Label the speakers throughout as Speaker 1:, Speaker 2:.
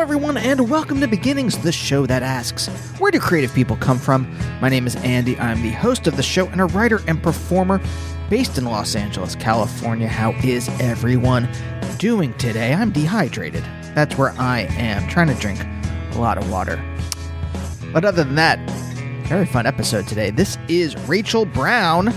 Speaker 1: everyone, and welcome to Beginnings, the show that asks, where do creative people come from? My name is Andy. I'm the host of the show and a writer and performer based in Los Angeles, California. How is everyone doing today? I'm dehydrated. That's where I am, trying to drink a lot of water. But other than that, very fun episode today. This is Rachel Brown.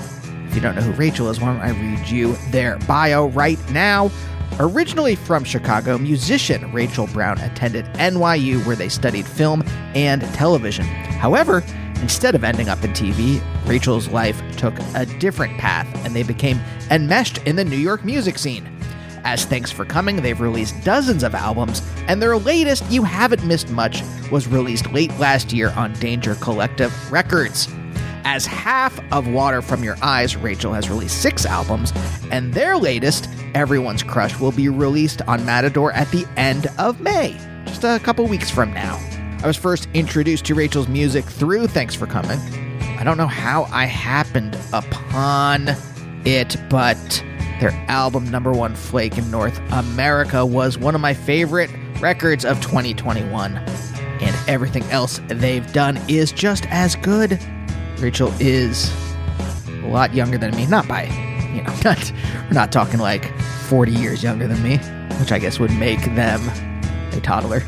Speaker 1: If you don't know who Rachel is, why don't I read you their bio right now? Originally from Chicago, musician Rachel Brown attended NYU, where they studied film and television. However, instead of ending up in TV, Rachel's life took a different path, and they became enmeshed in the New York music scene. As Thanks for Coming, they've released dozens of albums, and their latest, You Haven't Missed Much, was released late last year on Danger Collective Records. As half of Water From Your Eyes, Rachel has released 6 albums, and their latest, Everyone's Crush, will be released on Matador at the end of May, just a couple weeks from now. I was first introduced to Rachel's music through Thanks for Coming. I don't know how I happened upon it, but their album Number One Flake in North America was one of my favorite records of 2021, and everything else they've done is just as good. Rachel is a lot younger than me, not by, we're not talking like 40 years younger than me, which I guess would make them a toddler,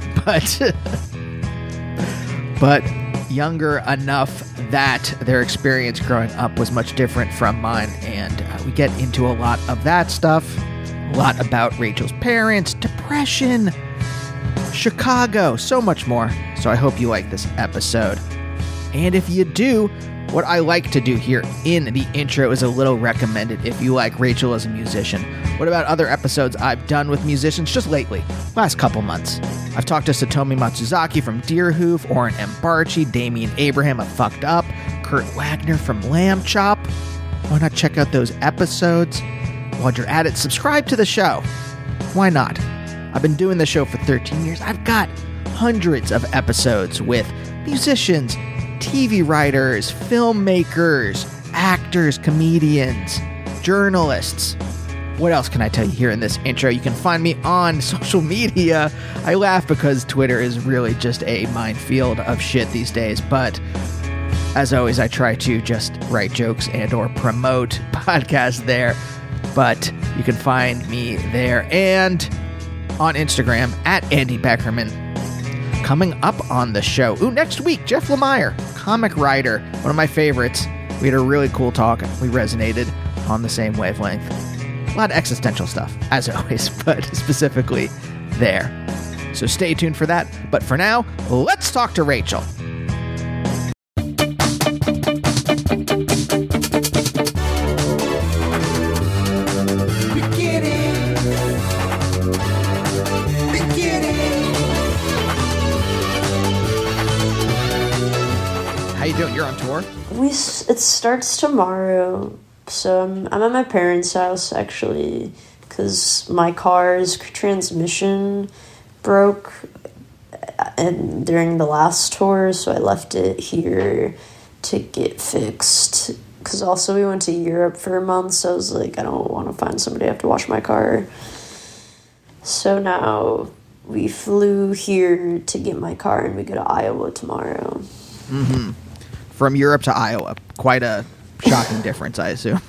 Speaker 1: but younger enough that their experience growing up was much different from mine, and we get into a lot of that stuff, a lot about Rachel's parents, depression, Chicago, so much more. So I hope you like this episode. And if you do, what I like to do here in the intro is a little recommended if you like Rachel as a musician. What about other episodes I've done with musicians just lately, last couple months? I've talked to Satomi Matsuzaki from Deerhoof, Oren M. Barchi, Damian Abraham of Fucked Up, Kurt Wagner from Lamb Chop. Why not check out those episodes? While you're at it, subscribe to the show. Why not? I've been doing the show for 13 years. I've got hundreds of episodes with musicians, TV writers, filmmakers, actors, comedians, journalists. What else can I tell you here in this intro? You can find me on social media. I laugh because Twitter is really just a minefield of shit these days, but as always, I try to just write jokes and or promote podcasts there, but you can find me there and on Instagram at Andy Beckerman. Coming up on the show, next week, Jeff Lemire, comic writer, one of my favorites. We had a really cool talk. We resonated on the same wavelength. A lot of existential stuff, as always, but specifically there. So stay tuned for that. But for now, let's talk to Rachel. How you doing? You're on tour?
Speaker 2: It starts tomorrow, so I'm at my parents' house, actually, because my car's transmission broke during the last tour, so I left it here to get fixed. Because also we went to Europe for a month, so I was like, I don't want to find somebody to have to wash my car. So now we flew here to get my car, and we go to Iowa tomorrow.
Speaker 1: Mm-hmm. From Europe to Iowa. Quite a shocking difference, I assume.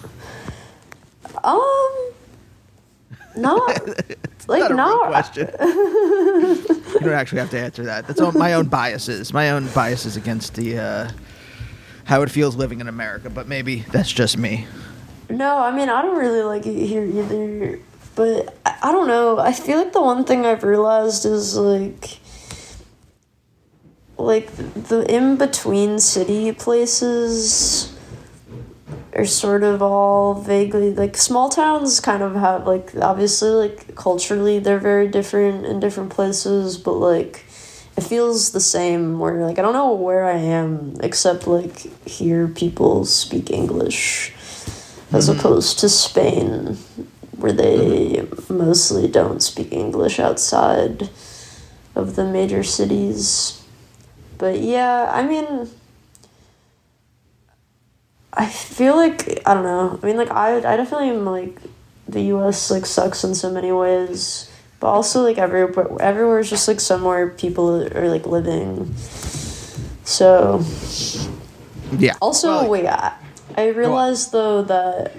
Speaker 2: Not
Speaker 1: it's
Speaker 2: like
Speaker 1: not a
Speaker 2: not
Speaker 1: real question. You don't actually have to answer that. That's all my own biases. My own biases against the how it feels living in America, but maybe that's just me.
Speaker 2: No, I mean, I don't really like it here either, but I don't know. I feel like the one thing I've realized is like the in-between city places are sort of all vaguely, like, small towns kind of have, like, obviously, like, culturally they're very different in different places, but, like, it feels the same where, like, I don't know where I am, except, like, here people speak English, as opposed to Spain, where they mostly don't speak English outside of the major cities. But yeah, I mean, I feel like, I don't know, I mean, like, I definitely am, like, the U.S., like, sucks in so many ways, But also, like, everywhere's just, like, somewhere people are, like, living. So...
Speaker 1: Yeah.
Speaker 2: Also,
Speaker 1: Well,
Speaker 2: wait, I realized, though, that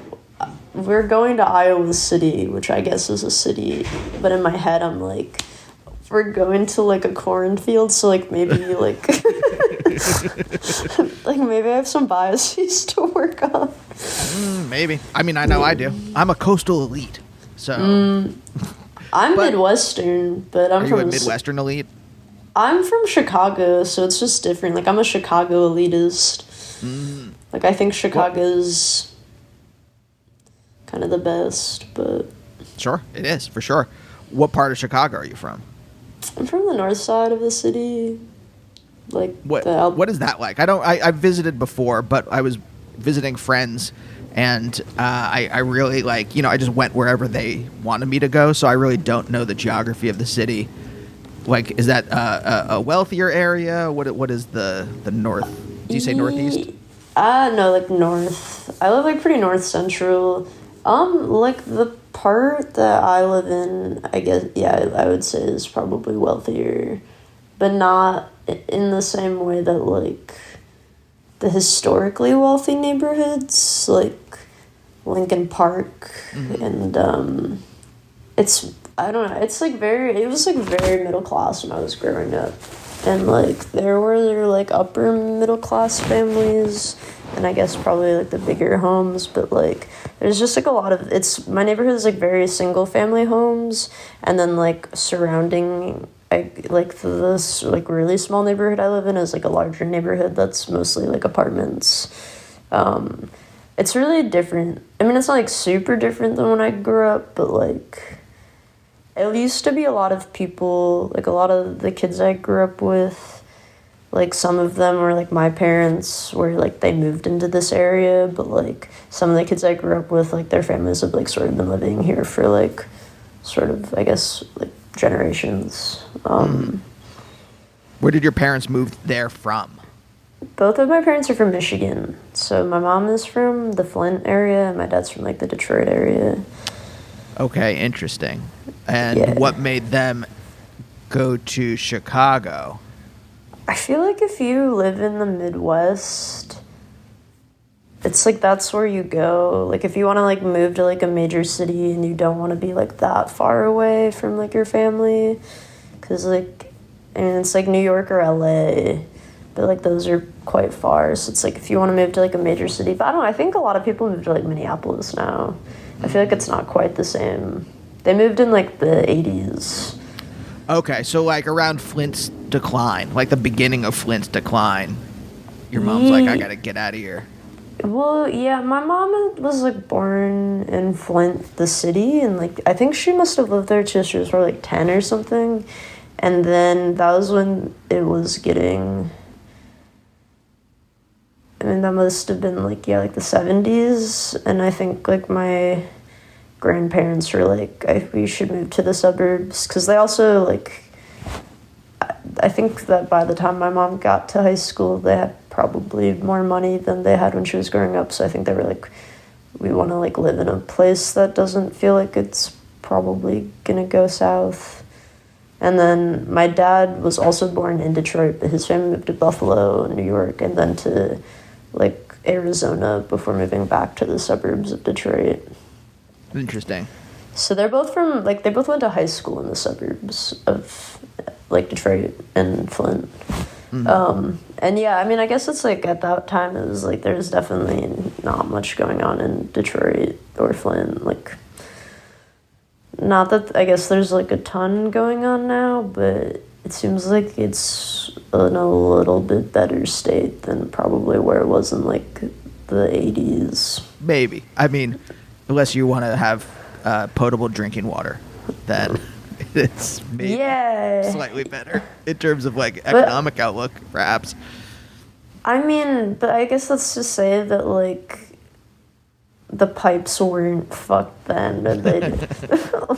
Speaker 2: we're going to Iowa City, which I guess is a city, but in my head, I'm like, we're going to, like, a cornfield, so, like, maybe, like... like, maybe I have some biases to work on.
Speaker 1: Maybe. I mean, I know I do. I'm a coastal elite, so...
Speaker 2: I'm Midwestern, but I'm
Speaker 1: Are
Speaker 2: from...
Speaker 1: you a Midwestern elite?
Speaker 2: I'm from Chicago, so it's just different. Like, I'm a Chicago elitist. Like, I think Chicago's kind of the best, but...
Speaker 1: Sure, it is, for sure. What part of Chicago are you from?
Speaker 2: I'm from the north side of the city. Like,
Speaker 1: what is that like? I've visited before, but I was visiting friends, and I really, like, I just went wherever they wanted me to go, so I really don't know the geography of the city. Like, is that a wealthier area? What is the north? Do you say northeast?
Speaker 2: No, like, north. I live, like, pretty north central. Like, the part that I live in, I guess, yeah, I would say is probably wealthier, but not in the same way that, like, the historically wealthy neighborhoods, like Lincoln Park, and, I don't know, it's, like, it was, like, very middle class when I was growing up. And, like, there were, like, upper middle class families, and I guess probably, like, the bigger homes, but, like, there's just, like, a lot of, my neighborhood is, like, very single family homes, and then, like, surrounding, this, like, really small neighborhood I live in is, like, a larger neighborhood that's mostly, like, apartments. It's really different. I mean, it's not, like, super different than when I grew up, but, like... It used to be a lot of people, like, a lot of the kids I grew up with, like, some of them were, like, my parents, where, like, they moved into this area, but, like, some of the kids I grew up with, like, their families have, like, sort of been living here for, like, sort of, I guess, like, generations.
Speaker 1: Where did your parents move there from?
Speaker 2: Both of my parents are from Michigan. So my mom is from the Flint area, and my dad's from, like, the Detroit area.
Speaker 1: Okay, interesting. And what made them go to Chicago?
Speaker 2: I feel like if you live in the Midwest, it's, like, that's where you go. Like, if you want to, like, move to, like, a major city and you don't want to be, like, that far away from, like, your family. Because, like, I mean, it's, like, New York or LA. But, like, those are quite far. So it's, like, if you want to move to, like, a major city. But I don't know, I think a lot of people move to, like, Minneapolis now. I feel like it's not quite the same. They moved in, like, the 80s.
Speaker 1: Okay, so, like, around Flint's decline, like the beginning of Flint's decline, your mom's like, I gotta get out of here.
Speaker 2: Well, yeah, my mom was, like, born in Flint, the city, and, like, I think she must have lived there till she was probably, like, 10 or something. And then that was when it was getting... I mean, that must have been, like, yeah, like, the 70s, and I think, like, my grandparents were like, we should move to the suburbs, because they also, like, I think that by the time my mom got to high school, they had probably more money than they had when she was growing up, so I think they were like, we want to, like, live in a place that doesn't feel like it's probably gonna go south. And then my dad was also born in Detroit, but his family moved to Buffalo, New York, and then to, like, Arizona before moving back to the suburbs of Detroit.
Speaker 1: Interesting.
Speaker 2: So they're both from, like, they both went to high school in the suburbs of, like, Detroit and Flint. And yeah, I mean, I guess it's, like, at that time it was, like, there's definitely not much going on in Detroit or Flint. Like, not that, I guess there's, like, a ton going on now, but it seems like it's in a little bit better state than probably where it was in, like, the 80s.
Speaker 1: Maybe. I mean, unless you want to have potable drinking water, then it's maybe slightly better in terms of, like, economic outlook, perhaps.
Speaker 2: I mean, but I guess let's just say that, like, the pipes weren't fucked then, and they,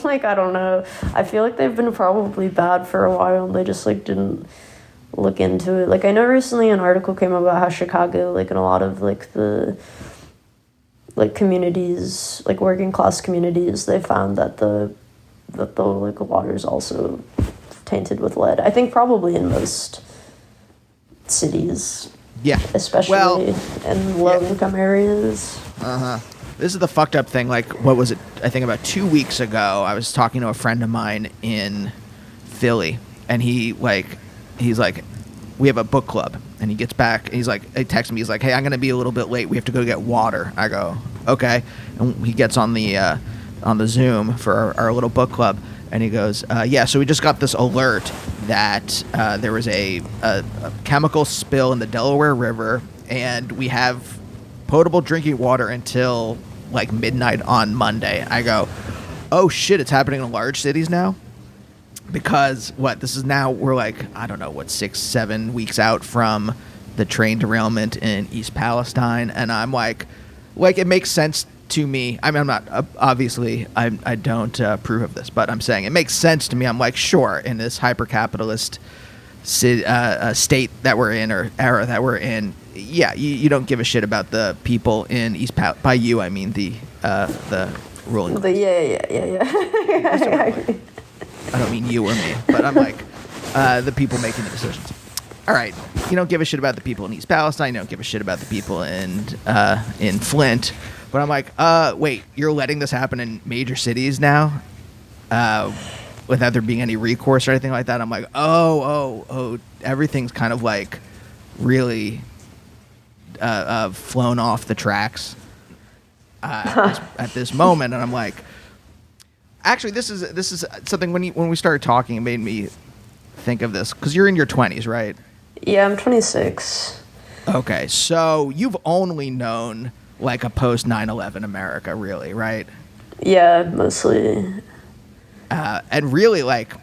Speaker 2: like, I don't know. I feel like they've been probably bad for a while, and they just, like, didn't look into it. Like, I know recently an article came about how Chicago, like, in a lot of, like, the, like, communities, like, working class communities, they found that the that the like water's also tainted with lead. I think probably in most cities,
Speaker 1: Yeah.
Speaker 2: especially in low-income areas.
Speaker 1: This is the fucked up thing. Like, what was it? I think about 2 weeks ago, I was talking to a friend of mine in Philly, and he's like, we have a book club, and he gets back, and he texts me, he's like, hey, I'm gonna be a little bit late. We have to go get water. I go, okay, and he gets on the Zoom for our little book club, and he goes, yeah, so we just got this alert that there was a chemical spill in the Delaware River, and we have potable drinking water until like midnight on Monday. I go, oh shit, it's happening in large cities now? Because this is now, we're like, I don't know, 6-7 weeks out from the train derailment in East Palestine, and I'm like it makes sense to me. I mean, I'm not, obviously, I don't approve of this, but I'm saying it makes sense to me. I'm like, sure, in this hyper-capitalist state that we're in, or era that we're in, yeah, you don't give a shit about the people in East Palestine. By you, I mean the ruling. I don't mean you or me, but I'm like the people making the decisions. All right, you don't give a shit about the people in East Palestine. You don't give a shit about the people in Flint. But I'm like, wait, you're letting this happen in major cities now, without there being any recourse or anything like that. I'm like, oh, everything's kind of like really flown off the tracks at this moment, and I'm like, actually, this is something when we started talking, it made me think of this, because you're in your 20s, right?
Speaker 2: Yeah, I'm 26.
Speaker 1: Okay, so you've only known like a post 9/11 America, really, right?
Speaker 2: Yeah, mostly.
Speaker 1: And really, like,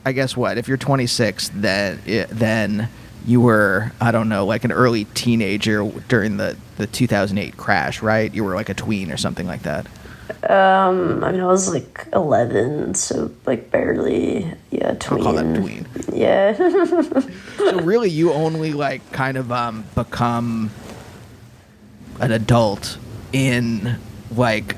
Speaker 1: I guess if you're 26, then you were, I don't know, like an early teenager during the 2008 crash, right? You were like a tween or something like that.
Speaker 2: I mean, I was like 11, so like barely, tween.
Speaker 1: I'll call that tween.
Speaker 2: Yeah.
Speaker 1: So really, you only like kind of become an adult in like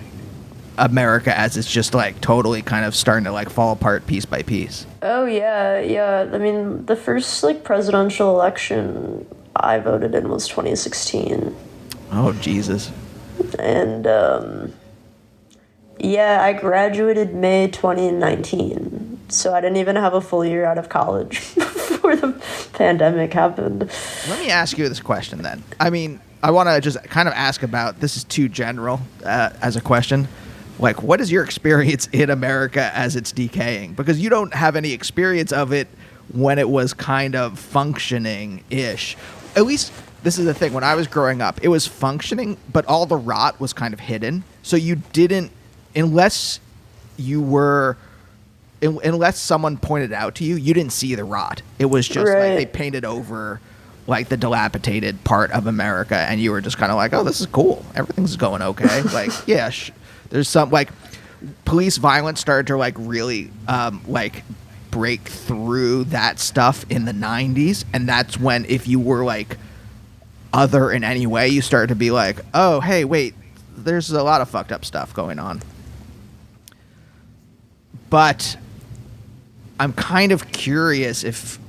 Speaker 1: America as it's just like totally kind of starting to like fall apart piece by piece.
Speaker 2: Oh yeah. I mean, the first like presidential election I voted in was 2016.
Speaker 1: Oh Jesus.
Speaker 2: And yeah, I graduated May 2019, so I didn't even have a full year out of college before the pandemic happened.
Speaker 1: Let me ask you this question then. I mean, I want to just kind of ask about, this is too general as a question. Like, what is your experience in America as it's decaying? Because you don't have any experience of it when it was kind of functioning-ish. At least, this is the thing. When I was growing up, it was functioning, but all the rot was kind of hidden. So you didn't, unless someone pointed it out to you, you didn't see the rot. It was just
Speaker 2: right.
Speaker 1: like they painted over like the dilapidated part of America, and you were just kind of like, oh, this is cool. Everything's going okay. Like, yeah, there's some like police violence started to like really like break through that stuff in the 90s, and that's when, if you were like other in any way, you started to be like, oh, hey, wait, there's a lot of fucked up stuff going on. But I'm kind of curious if,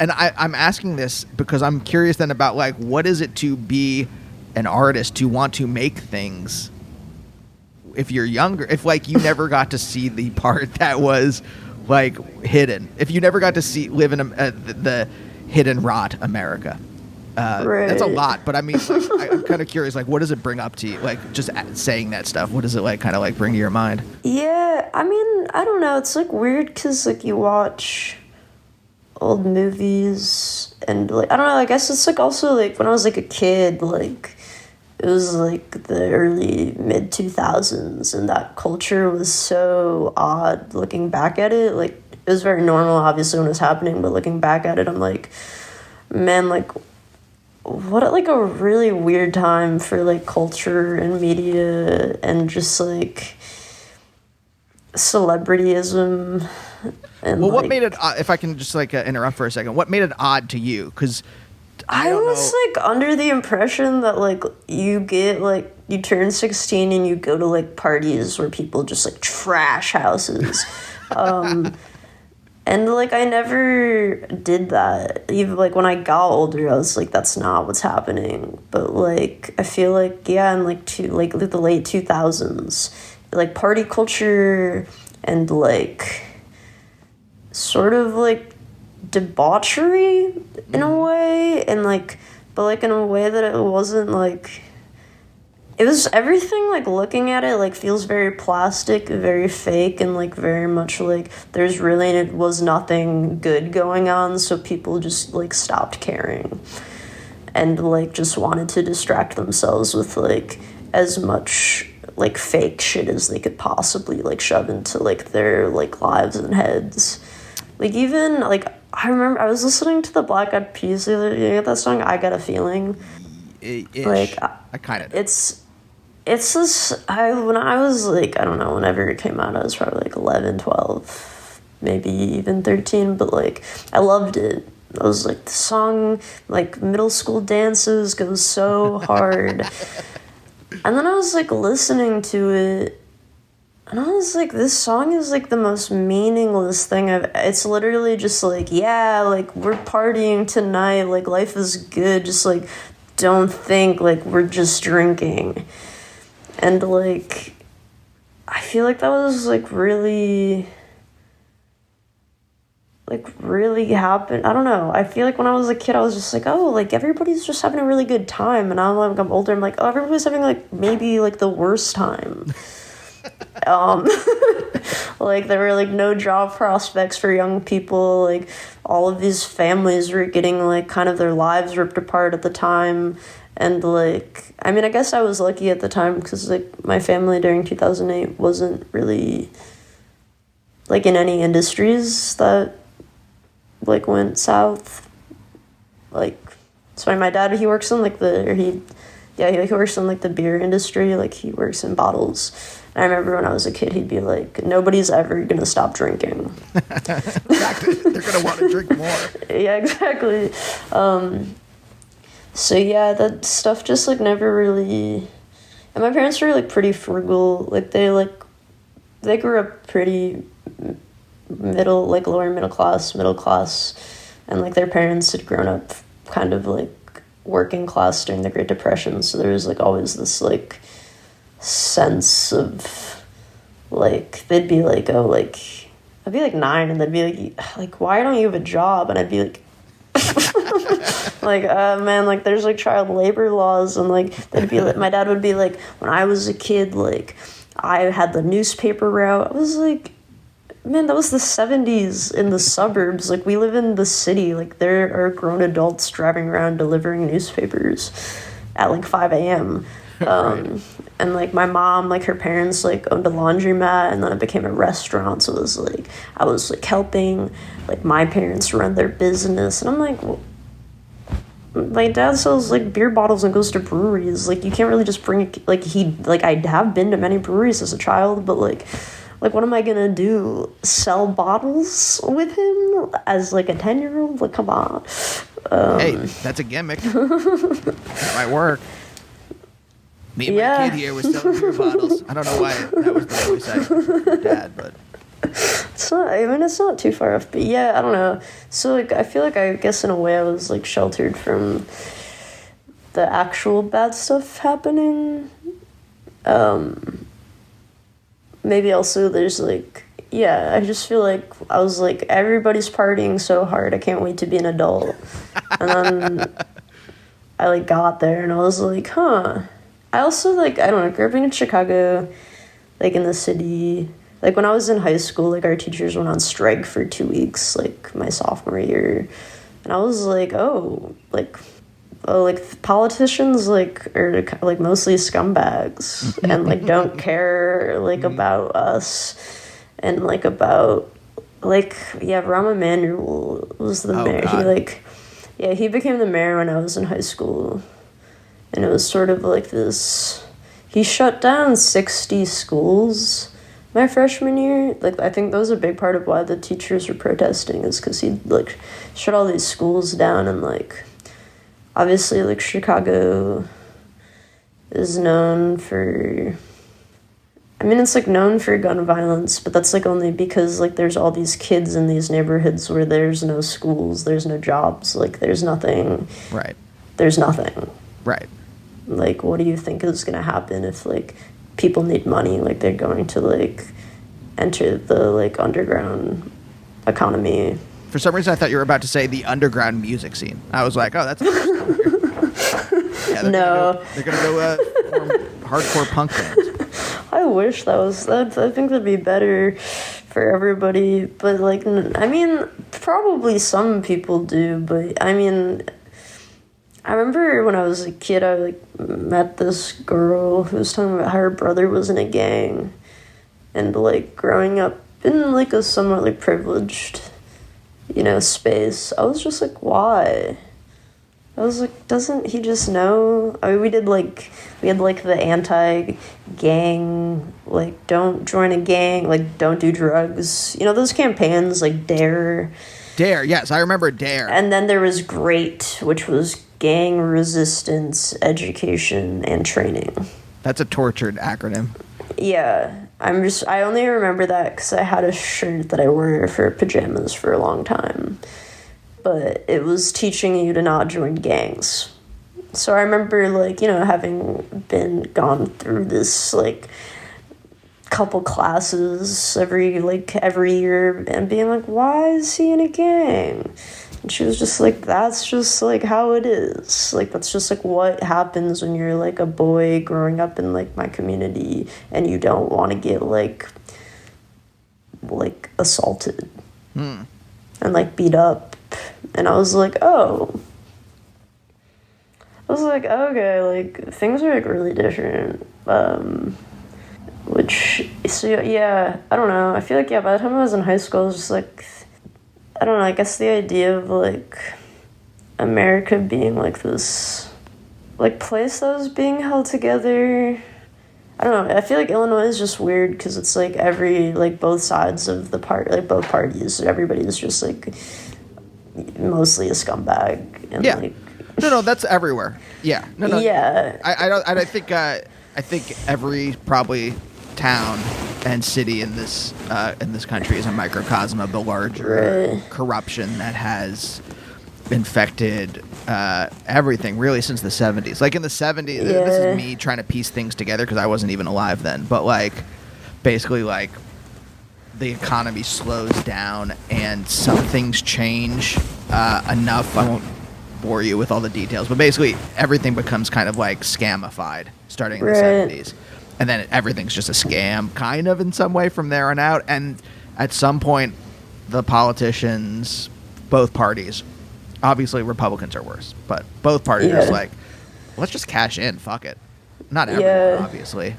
Speaker 1: and I'm asking this because I'm curious then about like, what is it to be an artist, to want to make things if you're younger, if like you never got to see the part that was like hidden, if you never got to live in the hidden rot America.
Speaker 2: Right.
Speaker 1: That's a lot, but I mean, like, I'm kind of curious, like, what does it bring up to you? Like, just saying that stuff, what does it like kind of like bring to your mind?
Speaker 2: Yeah, I mean, I don't know. It's like weird because like you watch old movies and like, I don't know. I guess it's like also like when I was like a kid, like it was like the early mid 2000s, and that culture was so odd. Looking back at it, like it was very normal, obviously, when it was happening, but looking back at it, I'm like, man, like, what like a really weird time for like culture and media and just like celebrityism. And
Speaker 1: well,
Speaker 2: like,
Speaker 1: what made it odd, if I can just like interrupt for a second, what made it odd to you? Because I
Speaker 2: was like under the impression that like you get like you turn 16 and you go to like parties where people just like trash houses And, like, I never did that. Even, like, when I got older, I was like, that's not what's happening. But, like, I feel like, yeah, in, like, the late 2000s, like, party culture and, like, sort of, like, debauchery in a way. And, like, but, like, in a way that it wasn't, like... It was everything, like, looking at it, like, feels very plastic, very fake, and, like, very much, like, there's really, it was nothing good going on, so people just, like, stopped caring. And, like, just wanted to distract themselves with, like, as much, like, fake shit as they could possibly, like, shove into, like, their, like, lives and heads. Like, even, like, I remember I was listening to the Black Eyed Peas the other day, that song, I Got a Feeling.
Speaker 1: Ish.
Speaker 2: Like,
Speaker 1: I kind of...
Speaker 2: It's this, when I was, like, I don't know, whenever it came out, I was probably, like, 11, 12, maybe even 13, but, like, I loved it. I was, like, the song, like, middle school dances goes so hard. And then I was, like, listening to it, and I was, like, this song is, like, the most meaningless thing it's literally just, like, yeah, like, we're partying tonight, like, life is good, just, like, don't think, like, we're just drinking. And, like, I feel like that was, like, really happened. I don't know. I feel like when I was a kid, I was just like, oh, like, everybody's just having a really good time. And now, like, I'm older, I'm like, oh, everybody's having, like, maybe, like, the worst time. Like, there were, like, no job prospects for young people. Like, all of these families were getting, like, kind of their lives ripped apart at the time. And, like, I mean, I guess I was lucky at the time because, like, my family during 2008 wasn't really, like, in any industries that, like, went south. Like, so my dad, he works in, like, he works in, like, the beer industry. Like, he works in bottles. And I remember when I was a kid, he'd be like, nobody's ever going to stop drinking.
Speaker 1: Exactly. They're going to want to drink more.
Speaker 2: Yeah, exactly. So, yeah, that stuff just, like, never really... And my parents were, like, pretty frugal. Like, they grew up pretty lower middle class. And, like, their parents had grown up kind of, like, working class during the Great Depression. So there was, like, always this, like, sense of, like, they'd be like, oh, like, I'd be, like, 9, and they'd be like, why don't you have a job? And I'd be like... like, man, like, there's, like, child labor laws, and, like, they'd be like, my dad would be like, when I was a kid, like, I had the newspaper route. I was like, man, that was the 70s in the suburbs. Like, we live in the city. Like, there are grown adults driving around delivering newspapers at, like, 5 a.m.
Speaker 1: Right.
Speaker 2: And, like, my mom, like, her parents, like, owned a laundromat, and then it became a restaurant, so it was, like, I was, like, helping, like, my parents run their business, and I'm like, well, my dad sells, like, beer bottles and goes to breweries. Like, you can't really just bring it, like, I have been to many breweries as a child, but, like, what am I gonna do? Sell bottles with him as, like, a 10-year-old? Like, come on.
Speaker 1: Hey, that's a gimmick. That might work. Me and my kid here was selling beer bottles. I don't know why that was the voice I for Dad, but...
Speaker 2: It's not too far off, but yeah, I don't know. So, like, I feel like, I guess in a way I was, like, sheltered from the actual bad stuff happening. Maybe also there's, like, yeah, I just feel like I was like, everybody's partying so hard, I can't wait to be an adult. And then I, like, got there and I was like, huh. I also, like, I don't know, grew up in Chicago, like, in the city. Like, when I was in high school, like, our teachers went on strike for 2 weeks, like, my sophomore year. And I was like, like, politicians, like, are, like, mostly scumbags. And, like, don't care, like, about us. And, like, about, like, yeah, Rahm Emanuel was the mayor.
Speaker 1: God.
Speaker 2: He became the mayor when I was in high school. And it was sort of like this... He shut down 60 schools my freshman year. Like, I think that was a big part of why the teachers were protesting, is because he, like, shut all these schools down. And, like, obviously, like, Chicago is known for... I mean, it's like known for gun violence, but that's like only because like there's all these kids in these neighborhoods where there's no schools, there's no jobs, like there's nothing.
Speaker 1: Right.
Speaker 2: There's nothing.
Speaker 1: Right.
Speaker 2: Like, what do you think is gonna happen if like people need money? Like they're going to like enter the like underground economy.
Speaker 1: For some reason, I thought you were about to say the underground music scene. I was like, oh, that's yeah,
Speaker 2: No.
Speaker 1: They're gonna go form hardcore punk bands.
Speaker 2: I wish that was that. I think that'd be better for everybody. But like, I mean, probably some people do. But I mean, I remember when I was a kid, I like met this girl who was talking about how her brother was in a gang, and like growing up in like a somewhat like privileged, space. I was just like, why? I was like, doesn't he just know? I mean, we had like the anti-gang, like, don't join a gang, like, don't do drugs. Those campaigns, like DARE.
Speaker 1: DARE, yes, I remember DARE.
Speaker 2: And then there was GREAT, which was Gang Resistance Education and Training.
Speaker 1: That's a tortured acronym.
Speaker 2: Yeah, I only remember that because I had a shirt that I wore for pajamas for a long time. But it was teaching you to not join gangs. So I remember, like, having gone through this, like, couple classes every year and being like, why is he in a gang? And she was just like, that's just, like, how it is. Like, that's just, like, what happens when you're, like, a boy growing up in, like, my community and you don't want to get, like, assaulted. And, like, beat up. And I was like, oh. I was like, okay, like, things are, like, really different. I don't know. I feel like, by the time I was in high school, I was just, like, I don't know, I guess the idea of, like, America being, like, this, like, place that was being held together. I don't know. I feel like Illinois is just weird because it's, like, both sides of the both parties, everybody's just, like, mostly a scumbag. And
Speaker 1: yeah. No, that's everywhere. Yeah. No.
Speaker 2: Yeah.
Speaker 1: I think every probably town and city in this country is a microcosm of the larger corruption that has infected everything really since the 70s. Like in the 70s, this is me trying to piece things together because I wasn't even alive then. But like, basically, like, the economy slows down and some things change enough. I won't bore you with all the details, but basically everything becomes kind of like scamified starting in the 70s. And then everything's just a scam kind of in some way from there on out. And at some point, the politicians, both parties, obviously Republicans are worse, but both parties are like, let's just cash in, fuck it. Not everyone, obviously.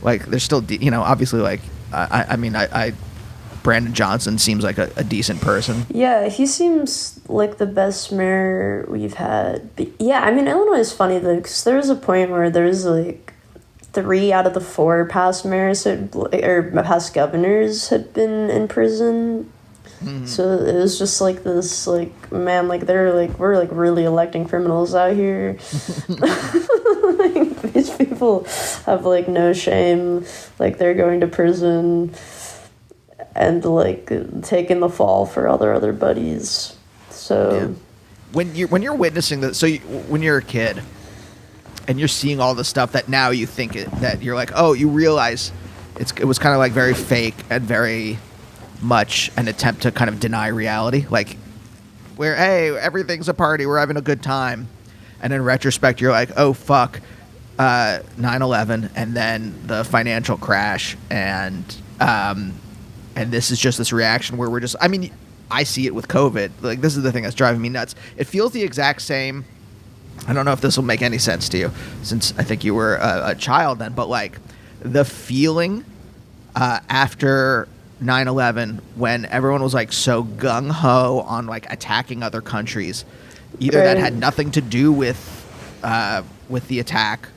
Speaker 1: Like, there's still, obviously, like, I Brandon Johnson seems like a decent person. Yeah,
Speaker 2: he seems like the best mayor we've had. But yeah, I mean, Illinois is funny, though, because there was a point where there was, like, 3 out of the 4 past mayors past governors had been in prison. Mm-hmm. So it was just like this, like, man, like, they're like, we're like really electing criminals out here. Like, these people have like no shame, like they're going to prison and like taking the fall for all their other buddies. So
Speaker 1: when you're witnessing that, when you're a kid and you're seeing all the stuff that now you think that you're like, oh, you realize it was kind of like very fake and very much an attempt to kind of deny reality, like where, hey, everything's a party, we're having a good time, and in retrospect you're like, oh fuck, 9/11 and then the financial crash and this is just this reaction where we're just, I mean, I see it with COVID, like this is the thing that's driving me nuts. It feels the exact same. I don't know if this will make any sense to you since I think you were a child then, but like the feeling after 9/11 when everyone was like so gung-ho on like attacking other countries, either that had nothing to do with the attack,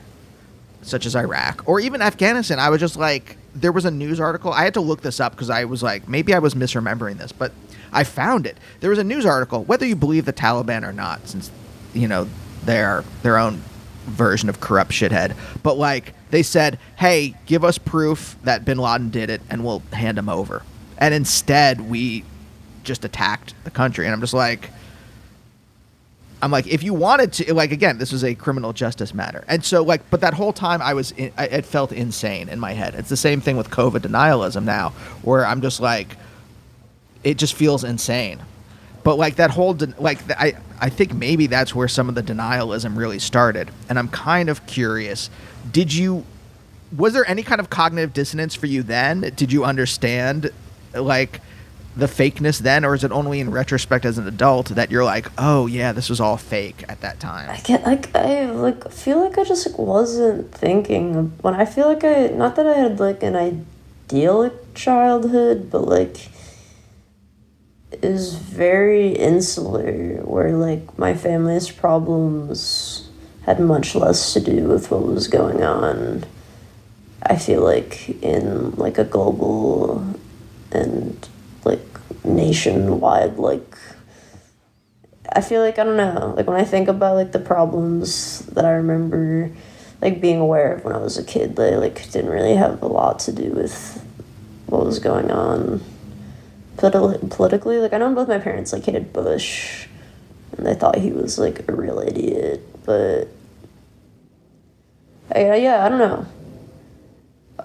Speaker 1: such as Iraq or even Afghanistan. I was just like, there was a news article, I had to look this up because I was like, maybe I was misremembering this, but I found it. There was a news article, whether you believe the Taliban or not, since they're their own version of corrupt shithead. But like they said, hey, give us proof that bin Laden did it and we'll hand him over. And instead we just attacked the country. And I'm like, if you wanted to, like, again, this was a criminal justice matter. And so, like, but that whole time it felt insane in my head. It's the same thing with COVID denialism now, where I'm just like, it just feels insane. But, like, that whole, I think maybe that's where some of the denialism really started. And I'm kind of curious, was there any kind of cognitive dissonance for you then? Did you understand, like, the fakeness then, or is it only in retrospect as an adult that you're like, oh yeah, this was all fake at that time?
Speaker 2: I feel like I just like wasn't thinking when I feel like not that I had like an idyllic childhood, but like it was very insular, where like my family's problems had much less to do with what was going on, I feel like, in like a global and like nationwide, like I feel like, I don't know, like when I think about like the problems that I remember like being aware of when I was a kid, they like didn't really have a lot to do with what was going on politically. Like I know both my parents like hated Bush and they thought he was like a real idiot, but I don't know.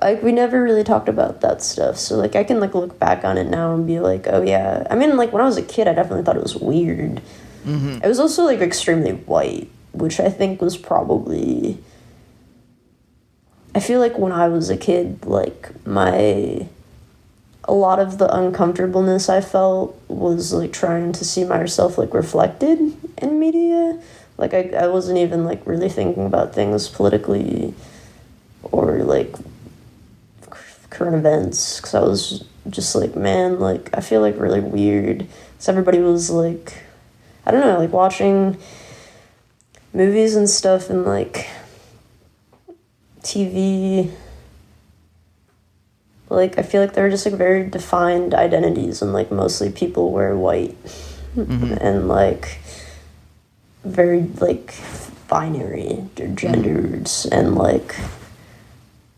Speaker 2: Like, we never really talked about that stuff, so, like, I can, like, look back on it now and be like, oh, yeah. I mean, like, when I was a kid, I definitely thought it was weird. Mm-hmm. It was also, like, extremely white, which I think was probably... I feel like when I was a kid, like, a lot of the uncomfortableness I felt was, like, trying to see myself, like, reflected in media. Like, I wasn't even, like, really thinking about things politically or, like... current events, because I was just like, man, like I feel like really weird, because everybody was like, I don't know, like watching movies and stuff and like TV, like I feel like they're just like very defined identities, and like mostly people wear white. Mm-hmm. And like very like binary genders. Mm-hmm. And like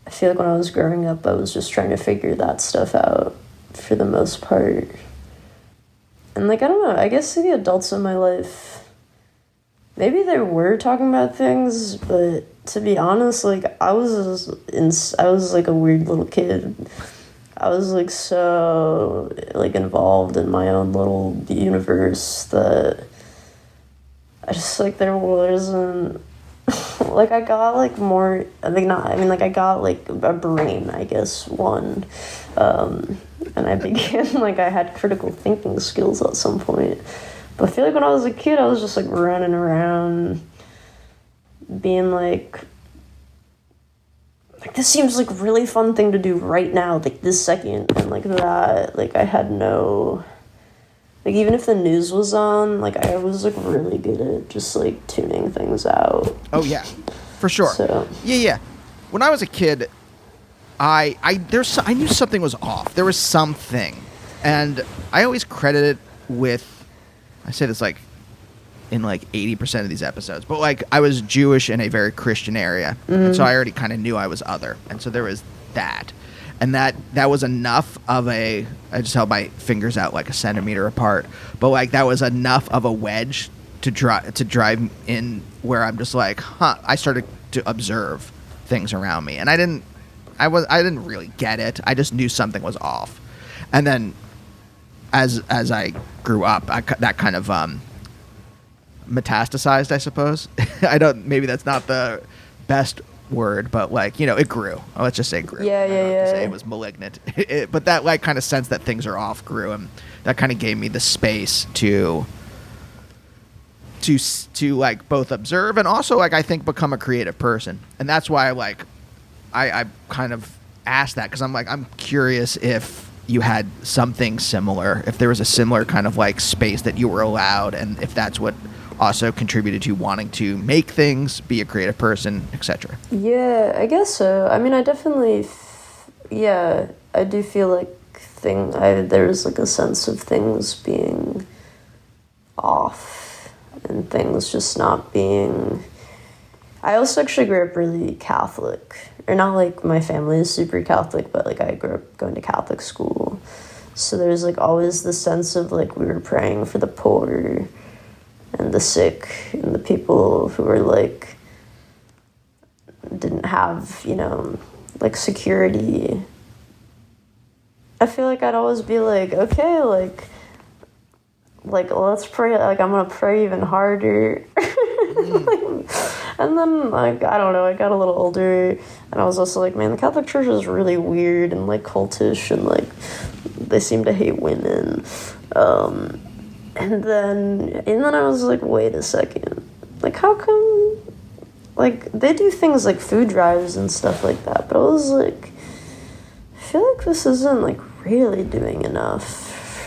Speaker 2: I feel like when I was growing up, I was just trying to figure that stuff out for the most part. And, like, I don't know, I guess the adults in my life, maybe they were talking about things, but to be honest, like, I was like, a weird little kid. I was, like, so, like, involved in my own little universe that I just, like, there wasn't... like I got like more, I got like a brain, I guess, one, and I began like I had critical thinking skills at some point, but I feel like when I was a kid I was just like running around being like this seems like a really fun thing to do right now, like this second, and like that, like I had no... Like, even if the news was on, like, I was, like, really good at just, like, tuning things out.
Speaker 1: Oh, yeah. For sure. So. Yeah. When I was a kid, I knew something was off. There was something. And I always credit it with... I say this, like, in, like, 80% of these episodes. But, like, I was Jewish in a very Christian area. Mm-hmm. And so I already kind of knew I was other. And so there was that. And that was enough of I just held my fingers out like a centimeter apart, but like that was enough of a wedge to drive in where I'm just like, I started to observe things around me, and I didn't really get it. I just knew something was off. And then as I grew up, that kind of metastasized, I suppose. Maybe that's not the best word, but like, you know, it grew. Let's just say it grew.
Speaker 2: Yeah.
Speaker 1: To say it was malignant, but that like kind of sense that things are off grew, and that kind of gave me the space to like both observe and also like I think become a creative person. And that's why like I kind of asked that, because I'm like, I'm curious if you had something similar, if there was a similar kind of like space that you were allowed, and if that's what also contributed to wanting to make things, be a creative person, etc.
Speaker 2: Yeah, I guess so. I mean, I definitely, I do feel like there's like a sense of things being off and things just not being... I also actually grew up really Catholic. Or not like my family is super Catholic, but like I grew up going to Catholic school. So there's like always the sense of like we were praying for the poor and the sick and the people who were like didn't have, you know, like security. I feel like I'd always be like, okay, like let's pray, like I'm gonna pray even harder. And then, like, I don't know, I got a little older, and I was also like, man, the Catholic Church is really weird and, like, cultish, and, like, they seem to hate women. And then I was like, wait a second. Like, how come, like, they do things like food drives and stuff like that, but I was like, I feel like this isn't, like, really doing enough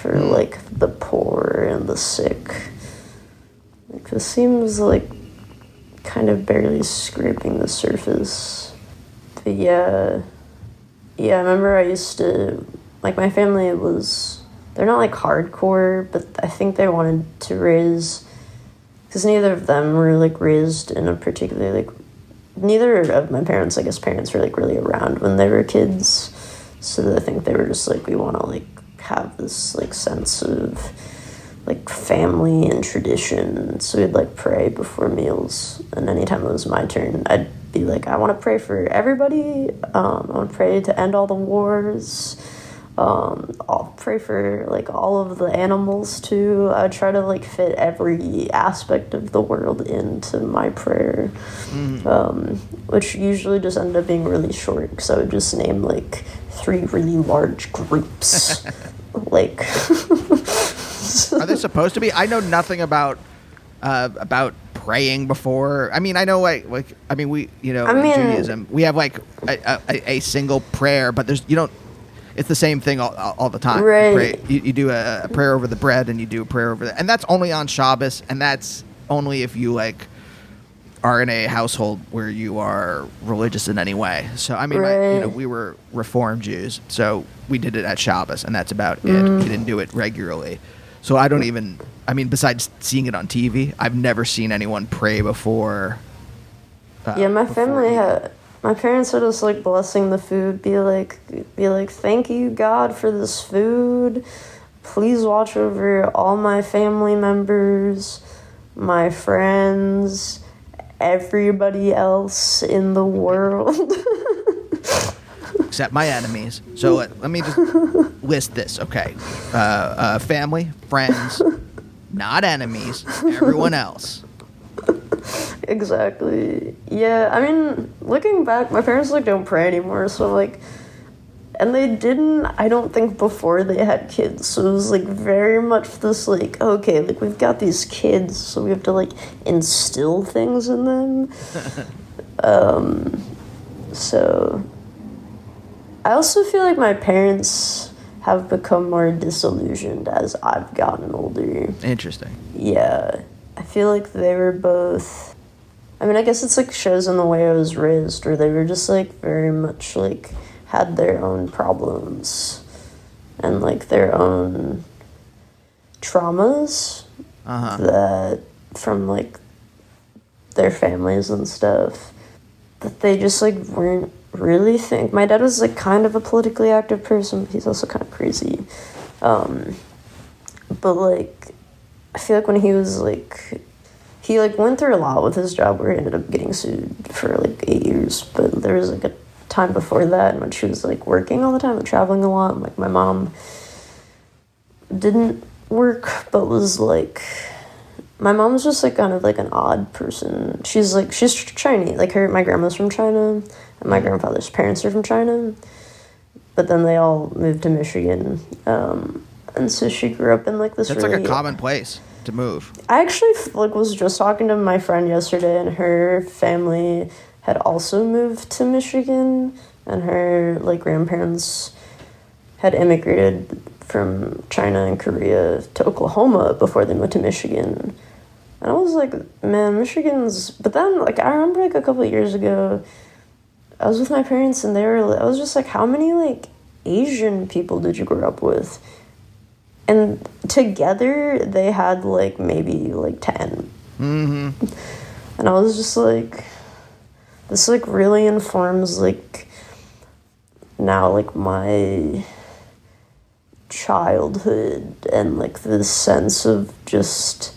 Speaker 2: for, like, the poor and the sick. Like, this seems like kind of barely scraping the surface. But yeah, I remember I used to, like, my family was, they're not like hardcore, but I think they wanted to raise, because neither of them were like raised in a particularly, like, neither of my parents, I guess parents were like really around when they were kids, so I think they were just like, we want to like have this like sense of like family and tradition, so we'd like pray before meals, and anytime it was my turn, I'd be like, I want to pray for everybody, I want to pray to end all the wars, I'll pray for like all of the animals too. I try to like fit every aspect of the world into my prayer, which usually just ended up being really short, because I would just name like 3 really large groups. Like
Speaker 1: Are they supposed to be? I know nothing about praying before. I mean, I know like I mean, we, you know, in Judaism we have like a single prayer, but there's, you don't, it's the same thing all the time.
Speaker 2: Right.
Speaker 1: You do a prayer over the bread, and you do a prayer over and that's only on Shabbos, and that's only if you like are in a household where you are religious in any way. So I mean, you know, we were Reformed Jews, so we did it at Shabbos, and that's about it. We didn't do it regularly. So I don't even, I mean, besides seeing it on TV, I've never seen anyone pray before.
Speaker 2: Yeah, my family had, my parents would just like blessing the food, be like, thank you, God, for this food. Please watch over all my family members, my friends, everybody else in the world.
Speaker 1: Except my enemies. So let me just list this, okay? Family, friends, not enemies, everyone else.
Speaker 2: Exactly. Yeah, I mean, looking back, my parents like don't pray anymore, so like, and they didn't, I don't think, before they had kids, so it was like very much this like, okay, like we've got these kids, so we have to like instill things in them. So I also feel like my parents have become more disillusioned as I've gotten older.
Speaker 1: Interesting.
Speaker 2: Yeah. I feel like they were both, I mean, I guess it's like shows in the way I was raised, where they were just like very much like had their own problems and like their own traumas that from like their families and stuff, that they just like weren't really think. My dad was like kind of a politically active person, but he's also kind of crazy. But like, I feel like when he was like, he like went through a lot with his job where he ended up getting sued for like 8 years, but there was like a time before that in which he was like working all the time and traveling a lot, and like my mom didn't work but was like, my mom's just like kind of like an odd person. She's Chinese, like my grandma's from China and my grandfather's parents are from China, but then they all moved to Michigan, and so she grew up in like this.
Speaker 1: That's
Speaker 2: really,
Speaker 1: like a common place to move.
Speaker 2: I actually like was just talking to my friend yesterday, and her family had also moved to Michigan, and her like grandparents had immigrated from China and Korea to Oklahoma before they moved to Michigan. And I was like, man, Michigan's, but then like I remember like a couple of years ago I was with my parents, and I was just like, how many like Asian people did you grow up with? And together they had like maybe like 10. And I was just like, this like really informs like now like my childhood and like the sense of just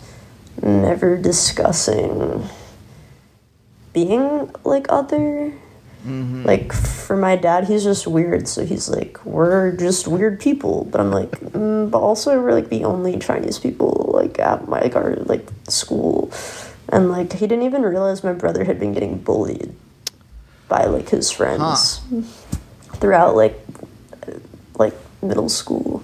Speaker 2: never discussing being like other. Like for my dad, he's just weird, so he's like, we're just weird people, but I'm like, but also we're like the only Chinese people like at my like our like school, and like he didn't even realize my brother had been getting bullied by like his friends throughout like middle school.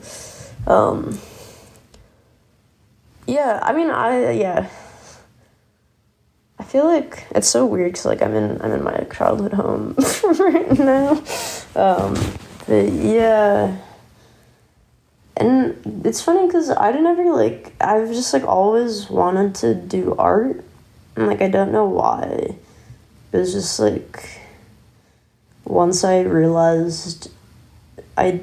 Speaker 2: I feel like it's so weird because like I'm in my childhood home right now, but yeah, and it's funny because I've just like always wanted to do art, and like I don't know why. It was just like once I realized I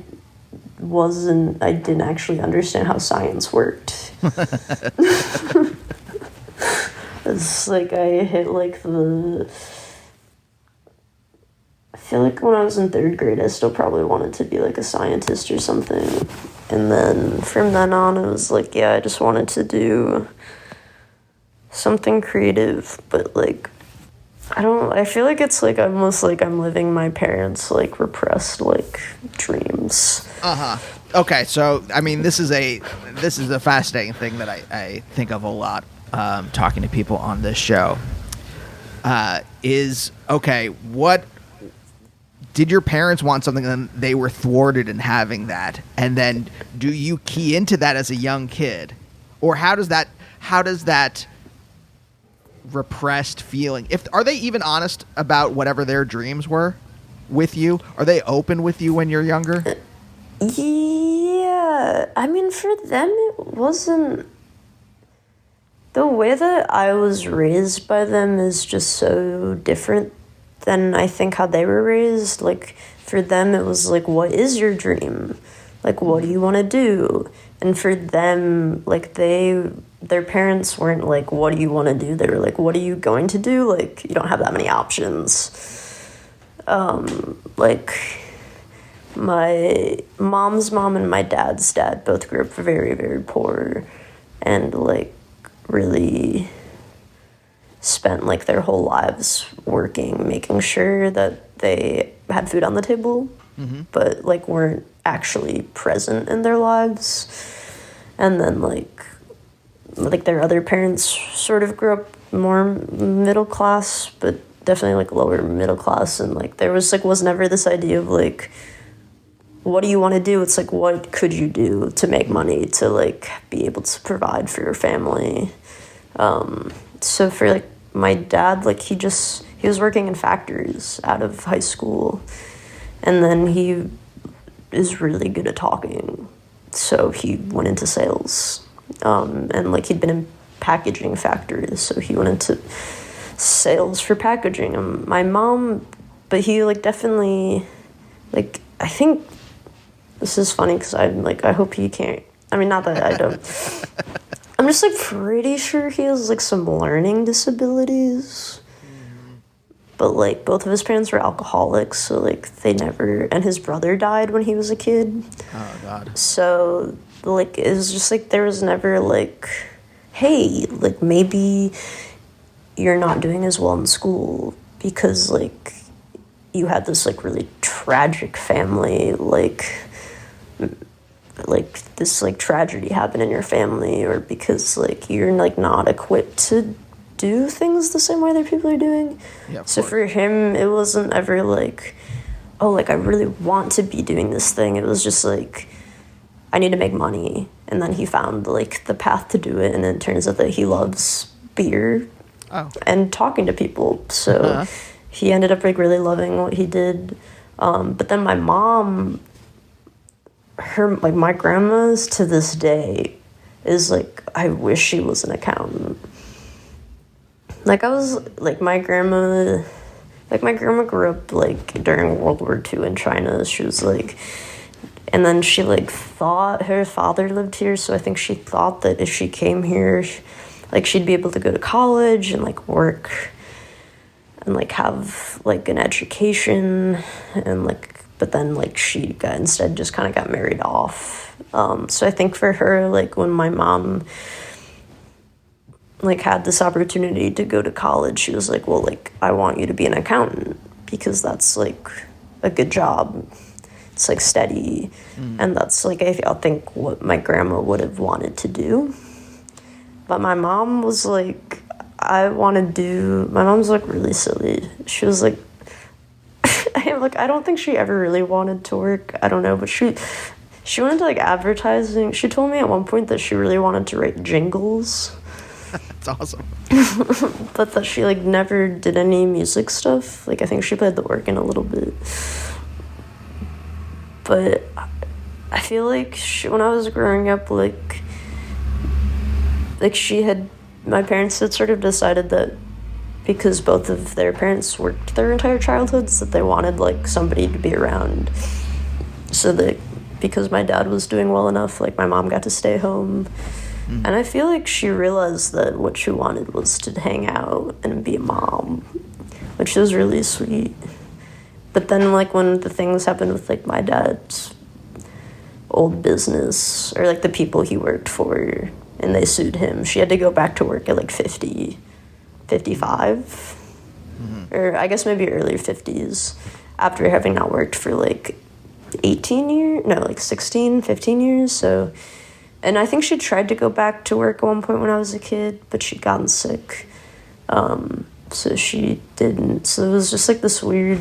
Speaker 2: didn't actually understand how science worked. It's like I hit like I feel like when I was in 3rd grade, I still probably wanted to be like a scientist or something. And then from then on, it was like, yeah, I just wanted to do something creative, but like, I feel like it's like almost like I'm living my parents' like repressed like dreams.
Speaker 1: Okay, so I mean, this is a fascinating thing that I think of a lot talking to people on this show. What did your parents want something and they were thwarted in having that, and then do you key into that as a young kid, or how does that repressed feeling, are they even honest about whatever their dreams were with you? Are they open with you when you're younger?
Speaker 2: Yeah, I mean, for them it wasn't, the way that I was raised by them is just so different than I think how they were raised. Like for them it was like, what is your dream? Like, what do you want to do? And for them, like their parents weren't like, what do you want to do? They were like, what are you going to do? Like, you don't have that many options. Like my mom's mom and my dad's dad both grew up very, very poor and like really spent like their whole lives working, making sure that they had food on the table, but like weren't actually present in their lives. And then like their other parents sort of grew up more middle class, but definitely like lower middle class, and like there was never this idea of like, what do you want to do? It's like, what could you do to make money to like be able to provide for your family? So for like my dad, like he was working in factories out of high school, and then he is really good at talking, so he went into sales, and like he'd been in packaging factories, so he went into sales for packaging. My mom, but he like definitely, like, I think this is funny because I'm like, I hope he can't, I mean, not that I don't, I'm just like pretty sure he has like some learning disabilities, but like both of his parents were alcoholics, so like they never, and his brother died when he was a kid.
Speaker 1: Oh God.
Speaker 2: So like it was just like there was never like, hey, like maybe you're not doing as well in school because like you had this like really tragic family, like this like tragedy happened in your family, or because like you're like not equipped to do things the same way other people are doing.
Speaker 1: Yeah,
Speaker 2: so for him it wasn't ever like, oh, like I really want to be doing this thing. It was just like, I need to make money, and then he found like the path to do it, and then it turns out that he loves beer and talking to people, so he ended up like really loving what he did. But then my mom, my grandma's to this day is like, I wish she was an accountant. Like my grandma grew up like during World War II in China. She was like, and then she like thought her father lived here, so I think she thought that if she came here, like she'd be able to go to college and like work. and like have like an education, and like, but then like she got instead just kind of got married off. So I think for her, like when my mom like had this opportunity to go to college, she was like, well, like I want you to be an accountant because that's like a good job. It's like steady, and that's like I think what my grandma would have wanted to do. But my mom was like, my mom's like really silly. She was like, I don't think she ever really wanted to work. I don't know, but she went into like advertising. She told me at one point that she really wanted to write jingles.
Speaker 1: That's awesome.
Speaker 2: But that she like never did any music stuff. Like I think she played the organ a little bit. But I feel like when I was growing up, like my parents had sort of decided that because both of their parents worked their entire childhoods, that they wanted like somebody to be around. So that because my dad was doing well enough, like my mom got to stay home. And I feel like she realized that what she wanted was to hang out and be a mom, which was really sweet. But then, like, when the things happened with, like, my dad's old business, or, like, the people he worked for, and they sued him, she had to go back to work at, like, 50, 55, or I guess maybe early 50s, after having not worked for, like, 16, 15 years, so... And I think she tried to go back to work at one point when I was a kid, but she'd gotten sick, so she didn't. So it was just, like, this weird...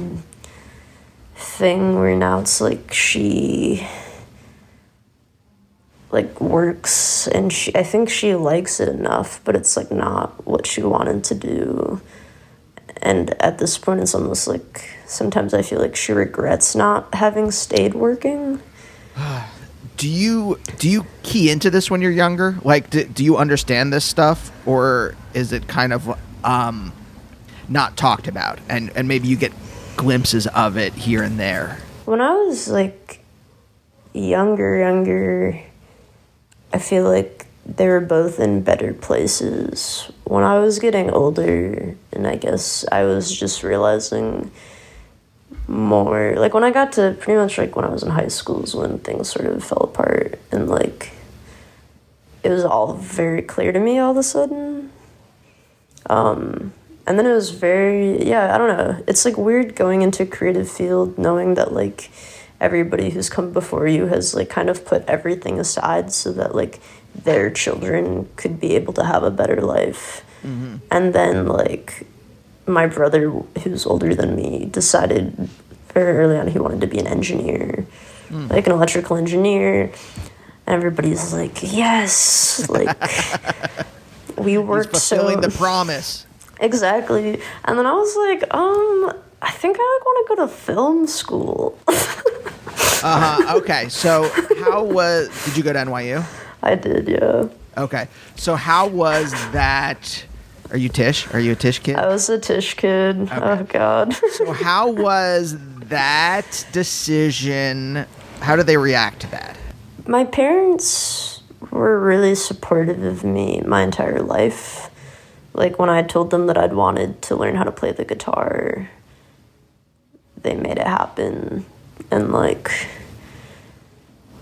Speaker 2: thing where now it's like she like works and I think she likes it enough, but it's like not what she wanted to do. And at this point it's almost like sometimes I feel like she regrets not having stayed working.
Speaker 1: Do you key into this when you're younger? Like, do you understand this stuff, or is it kind of not talked about, and maybe you get glimpses of it here and there?
Speaker 2: When I was like younger, I feel like they were both in better places. When I was getting older, and I guess I was just realizing more, like when I got to pretty much like when I was in high school is when things sort of fell apart, and like it was all very clear to me all of a sudden. And then it was I don't know. It's like weird going into a creative field knowing that like everybody who's come before you has like kind of put everything aside so that like their children could be able to have a better life. Mm-hmm. And then like my brother, who's older than me, decided very early on he wanted to be an engineer, like an electrical engineer. And everybody's like, yes, like we worked
Speaker 1: He's fulfilling the promise.
Speaker 2: Exactly. And then I was like, I think I like want to go to film school.
Speaker 1: Okay. So did you go to NYU?
Speaker 2: I did, yeah.
Speaker 1: Okay. So how was that? Are you Tisch? Are you a Tisch kid?
Speaker 2: I was a Tisch kid. Okay. Oh, God.
Speaker 1: So how was that decision? How did they react to that?
Speaker 2: My parents were really supportive of me my entire life. Like, when I told them that I'd wanted to learn how to play the guitar, they made it happen. And, like,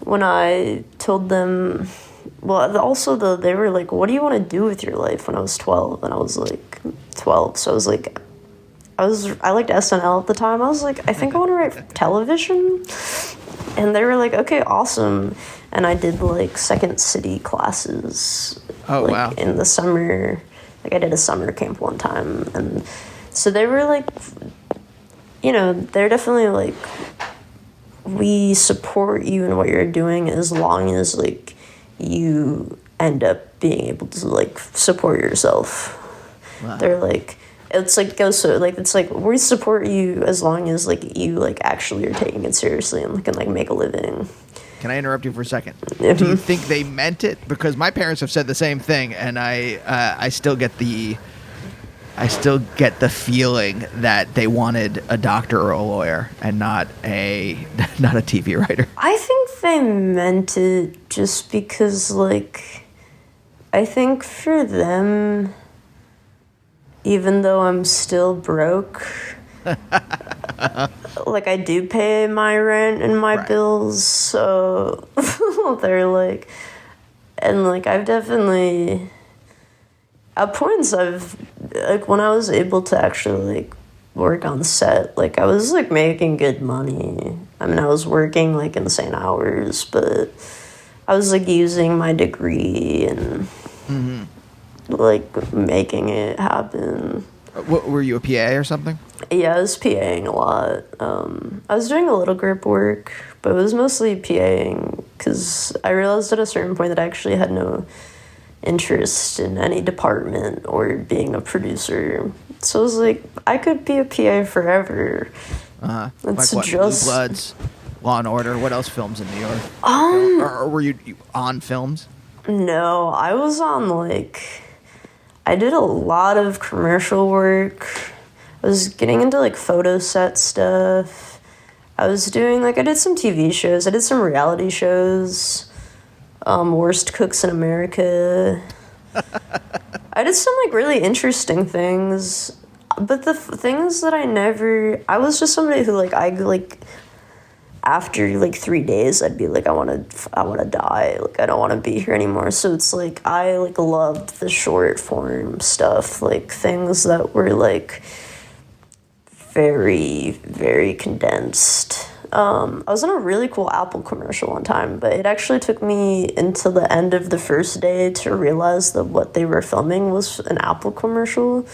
Speaker 2: when I told them... Well, also, though, they were like, what do you want to do with your life when I was 12? And I was, like, 12. So I was, like... I liked SNL at the time. I was like, I think I want to write television. And they were like, okay, awesome. And I did, like, Second City classes.
Speaker 1: Oh, wow.
Speaker 2: In the summer... Like, I did a summer camp one time, and so they were, like, you know, they're definitely, like, we support you in what you're doing as long as, like, you end up being able to, like, support yourself. Wow. They're, like, it's, like, it's, like, we support you as long as, like, you, like, actually are taking it seriously and can, like, make a living.
Speaker 1: Can I interrupt you for a second? Mm-hmm. Do you think they meant it? Because my parents have said the same thing, and I still get the feeling that they wanted a doctor or a lawyer and not a TV writer.
Speaker 2: I think they meant it just because, like, I think for them, even though I'm still broke, like I do pay my rent and my
Speaker 1: Right.
Speaker 2: bills, so they're like, and like I've definitely, at points I've, like when I was able to actually like work on set, like I was like making good money. I mean, I was working like insane hours, but I was like using my degree and like making it happen.
Speaker 1: What, were you a PA or something?
Speaker 2: Yeah, I was PAing a lot. I was doing a little grip work, but it was mostly PAing because I realized at a certain point that I actually had no interest in any department or being a producer. So I was like, I could be a PA forever.
Speaker 1: Like
Speaker 2: It's
Speaker 1: what?
Speaker 2: just
Speaker 1: Blue Bloods, Law and Order. What else films in New York? Or were you on films?
Speaker 2: no, I was on like, I did a lot of commercial work. I was getting into like photo set stuff. I was doing like, I did some TV shows. I did some reality shows. Worst Cooks in America. I did some like really interesting things. But the thing is that I was just somebody who like, after like 3 days, I'd be like, I want to die. Like, I don't want to be here anymore. So it's like, I like loved the short form stuff, like things that were like very, very condensed. I was in a really cool Apple commercial one time, but it actually took me until the end of the first day to realize that what they were filming was an Apple commercial.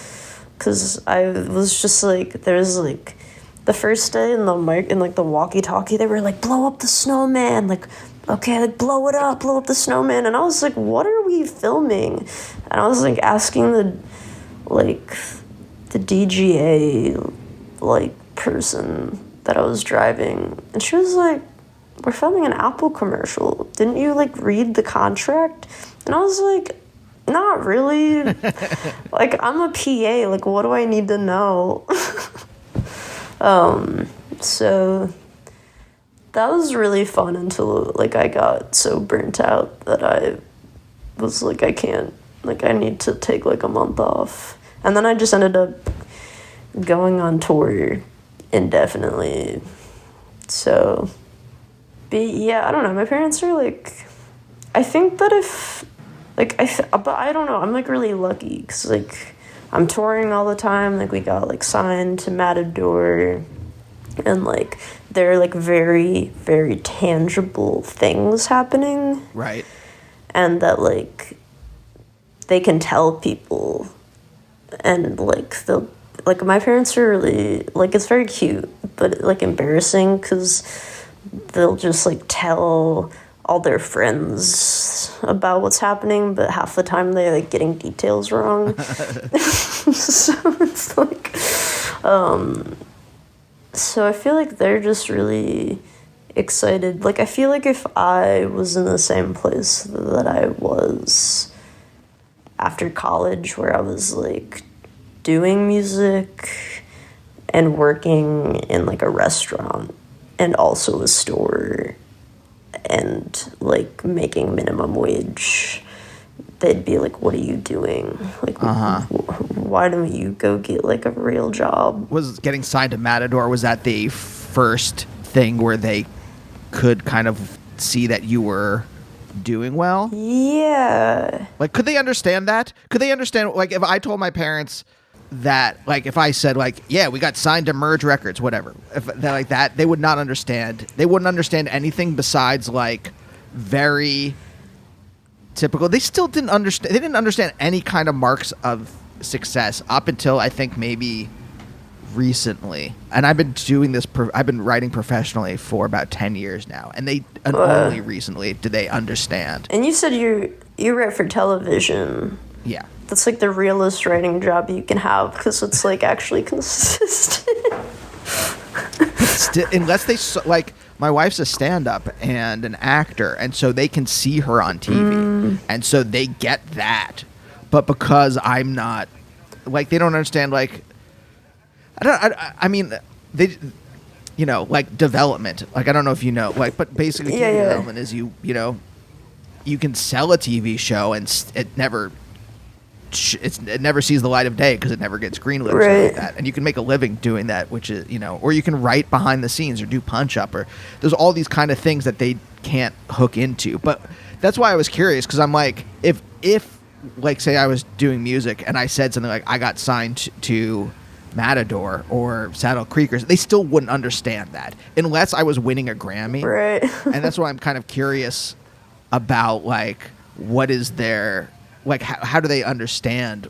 Speaker 2: Because I was just like, there's like, the first day in the mic, in like the walkie-talkie, they were like, blow up the snowman, like, okay, like blow up the snowman. And I was like, what are we filming? And I was like asking the DGA like person that I was driving, and she was like, we're filming an Apple commercial. Didn't you like read the contract? And I was like, not really. Like, I'm a PA, like what do I need to know? So that was really fun until like I got so burnt out that I was like, I need to take like a month off. And then I just ended up going on tour indefinitely. So, but yeah, I don't know. My parents are like, I think that if, like, but I don't know. I'm like really lucky because like I'm touring all the time. Like we got like signed to Matador, and like there are like very, very tangible things happening.
Speaker 1: Right.
Speaker 2: And that like they can tell people, and like they'll, like my parents are really, like it's very cute, but like embarrassing because they'll just like tell all their friends about what's happening, but half the time they're like getting details wrong. So it's like, so I feel like they're just really excited. Like I feel like if I was in the same place that I was after college, where I was like doing music and working in like a restaurant and also a store and like making minimum wage, they'd be like, what are you doing? Like, why don't you go get like a real job?
Speaker 1: Was getting signed to Matador, was that the first thing where they could kind of see that you were doing well?
Speaker 2: Yeah.
Speaker 1: Like, could they understand that? Could they understand, like, if I told my parents that, like, if I said, like, yeah, we got signed to Merge Records, whatever, if they're like that, they would not understand. They wouldn't understand anything besides, like, very typical. They still didn't understand. They didn't understand any kind of marks of success up until I think maybe recently. And I've been doing this. I've been writing professionally for about 10 years now, and only recently did they understand.
Speaker 2: And you said you write for television.
Speaker 1: Yeah.
Speaker 2: That's like the realest writing job you can have because it's like actually consistent.
Speaker 1: Unless they, like, my wife's a stand-up and an actor, and so they can see her on TV, and so they get that. But because I'm not, like, they don't understand, like, I mean, they, you know, like, development. Like, I don't know if you know, like, but basically TV development is you know, you can sell a TV show and it never it never sees the light of day because it never gets greenlit or something like that. And you can make a living doing that, which is, or you can write behind the scenes or do punch up, or there's all these kind of things that they can't hook into. But that's why I was curious, because I'm like, if like, say I was doing music and I said something like I got signed to Matador or Saddle Creekers, they still wouldn't understand that unless I was winning a Grammy.
Speaker 2: Right.
Speaker 1: And that's why I'm kind of curious about, like, what is their, like, how do they understand,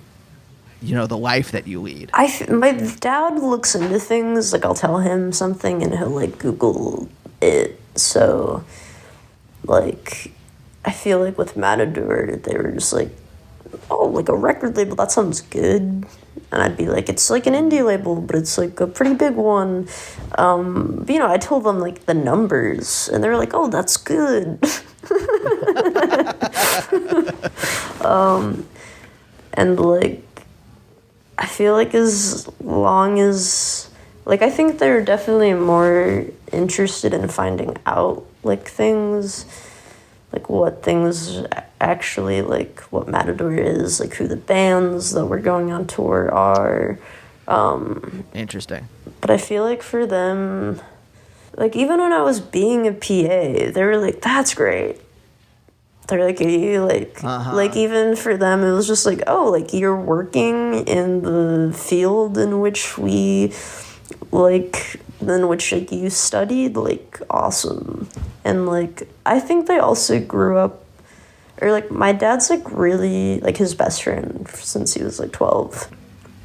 Speaker 1: the life that you lead?
Speaker 2: My dad looks into things, like, I'll tell him something and he'll, like, Google it. So, like, I feel like with Matador, they were just like, oh, like a record label, that sounds good. And I'd be like, it's like an indie label, but it's like a pretty big one. But, I told them like the numbers, and they were like, oh, that's good. And like, I feel like as long as, like, I think they're definitely more interested in finding out like things, like what things actually, like what Matador is, like who the bands that we're going on tour are.
Speaker 1: Interesting.
Speaker 2: But I feel like for them, like even when I was being a PA, they were like, that's great. They're like, you like even for them, it was just like, oh, like you're working in the field in which you studied, like, awesome. And, like, I think they also grew up, or, like, my dad's, like, really, like, his best friend, since he was, like, 12,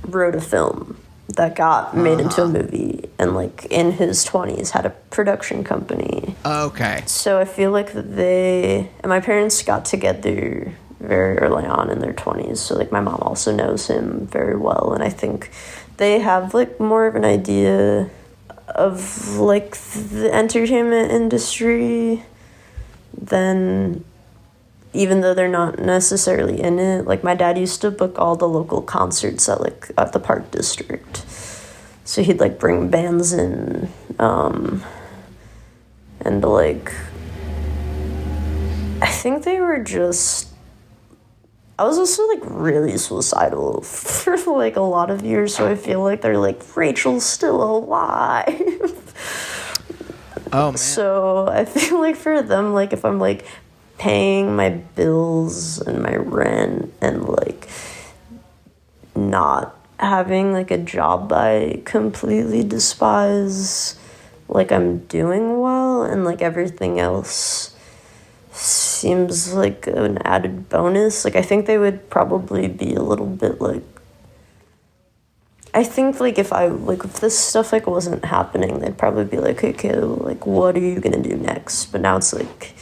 Speaker 2: wrote a film that got made into a movie, and, like, in his 20s had a production company.
Speaker 1: Okay.
Speaker 2: So I feel like and my parents got together very early on in their 20s, so, like, my mom also knows him very well, and I think they have, like, more of an idea of, like, the entertainment industry than, even though they're not necessarily in it. Like, my dad used to book all the local concerts at the Park District. So he'd, like, bring bands in, and, like, I think they were just, I was also, like, really suicidal for, like, a lot of years, so I feel like they're like, Rachel's still alive.
Speaker 1: Oh, man.
Speaker 2: So I feel like for them, like, if I'm, like, paying my bills and my rent and, like, not having, like, a job I completely despise, like, I'm doing well, and, like, everything else seems like an added bonus. Like, I think they would probably be a little bit like, I think, like, if this stuff, like, wasn't happening, they'd probably be like, okay, like, what are you gonna do next? But now it's, like,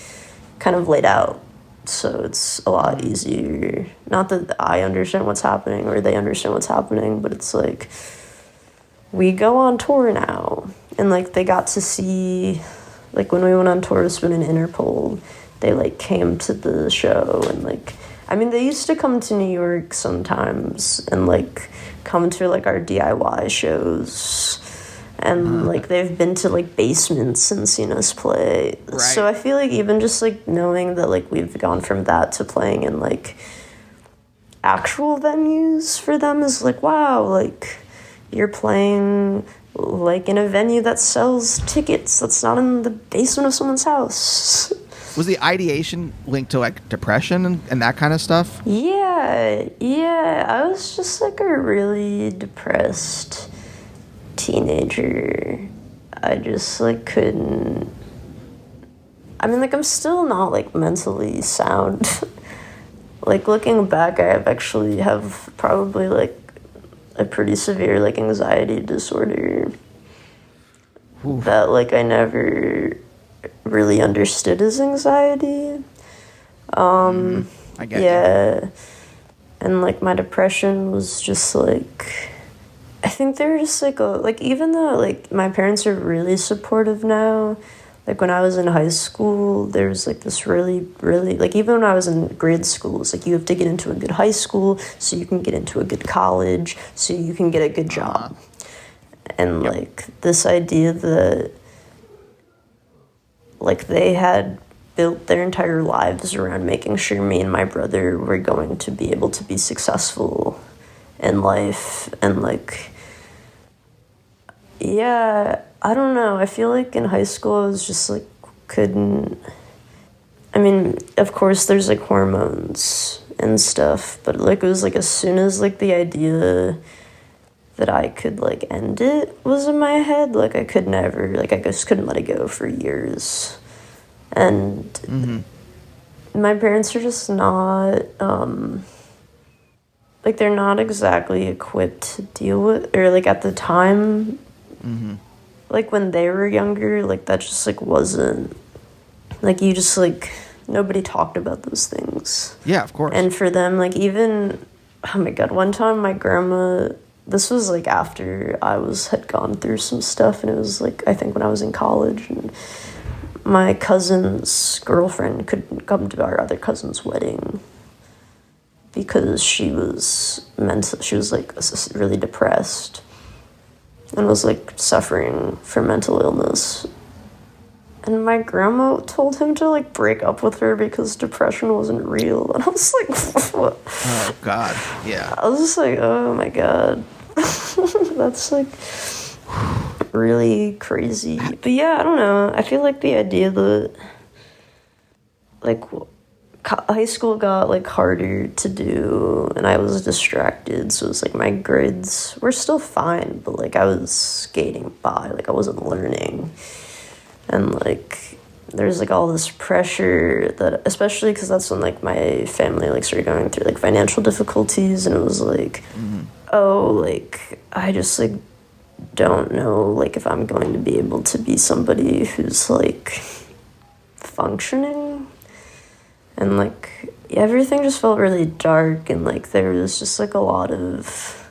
Speaker 2: kind of laid out, so it's a lot easier. Not that I understand what's happening or they understand what's happening, but it's like, we go on tour now, and, like, they got to see, like, when we went on tour with Spoon and Interpol, they, like, came to the show, and, like, I mean, they used to come to New York sometimes and, like, come to, like, our DIY shows, and, like, they've been to, like, basements and seen us play.
Speaker 1: Right.
Speaker 2: So I feel like even just, like, knowing that, like, we've gone from that to playing in, like, actual venues for them is, like, wow, like, you're playing, like, in a venue that sells tickets that's not in the basement of someone's house.
Speaker 1: Was the ideation linked to, like, depression and that kind of stuff?
Speaker 2: Yeah. I was just, like, a really depressed teenager. I just, like, couldn't... I mean, like, I'm still not, like, mentally sound. Like, looking back, I actually have probably, like, a pretty severe, like, anxiety disorder. Oof. That, like, I never really understood as anxiety.
Speaker 1: I get
Speaker 2: yeah. And, like, my depression was just, like, I think they're just, like, even though, like, my parents are really supportive now, like, when I was in high school, there was, like, this really, really, like, even when I was in grade school, it's, like, you have to get into a good high school so you can get into a good college so you can get a good job. And, like, this idea that, like, they had built their entire lives around making sure me and my brother were going to be able to be successful in life. And like, yeah, I don't know. I feel like in high school I was just like, couldn't, I mean, of course there's like hormones and stuff, but like it was like as soon as like the idea that I could like end it was in my head, like I could never, like I just couldn't let it go for years. And my parents are just not, like they're not exactly equipped to deal with, or like at the time, like when they were younger, like that just like wasn't, like you just like, nobody talked about those things.
Speaker 1: Yeah, of course.
Speaker 2: And for them, like even, oh my God, one time my grandma, this was like after I had gone through some stuff, and it was like, I think when I was in college, and my cousin's girlfriend couldn't come to our other cousin's wedding because she was like really depressed and was like suffering from mental illness. And my grandma told him to like break up with her because depression wasn't real. And I was like, what?
Speaker 1: Oh, God. Yeah.
Speaker 2: I was just like, oh my God. That's like really crazy. But yeah, I don't know. I feel like the idea that like high school got like harder to do and I was distracted. So it was like my grades were still fine, but like I was skating by, like I wasn't learning. And like there's like all this pressure that, especially because that's when like my family like started going through like financial difficulties, and it was like, oh, like I just like don't know like if I'm going to be able to be somebody who's like functioning. And like everything just felt really dark, and like there was just like a lot of,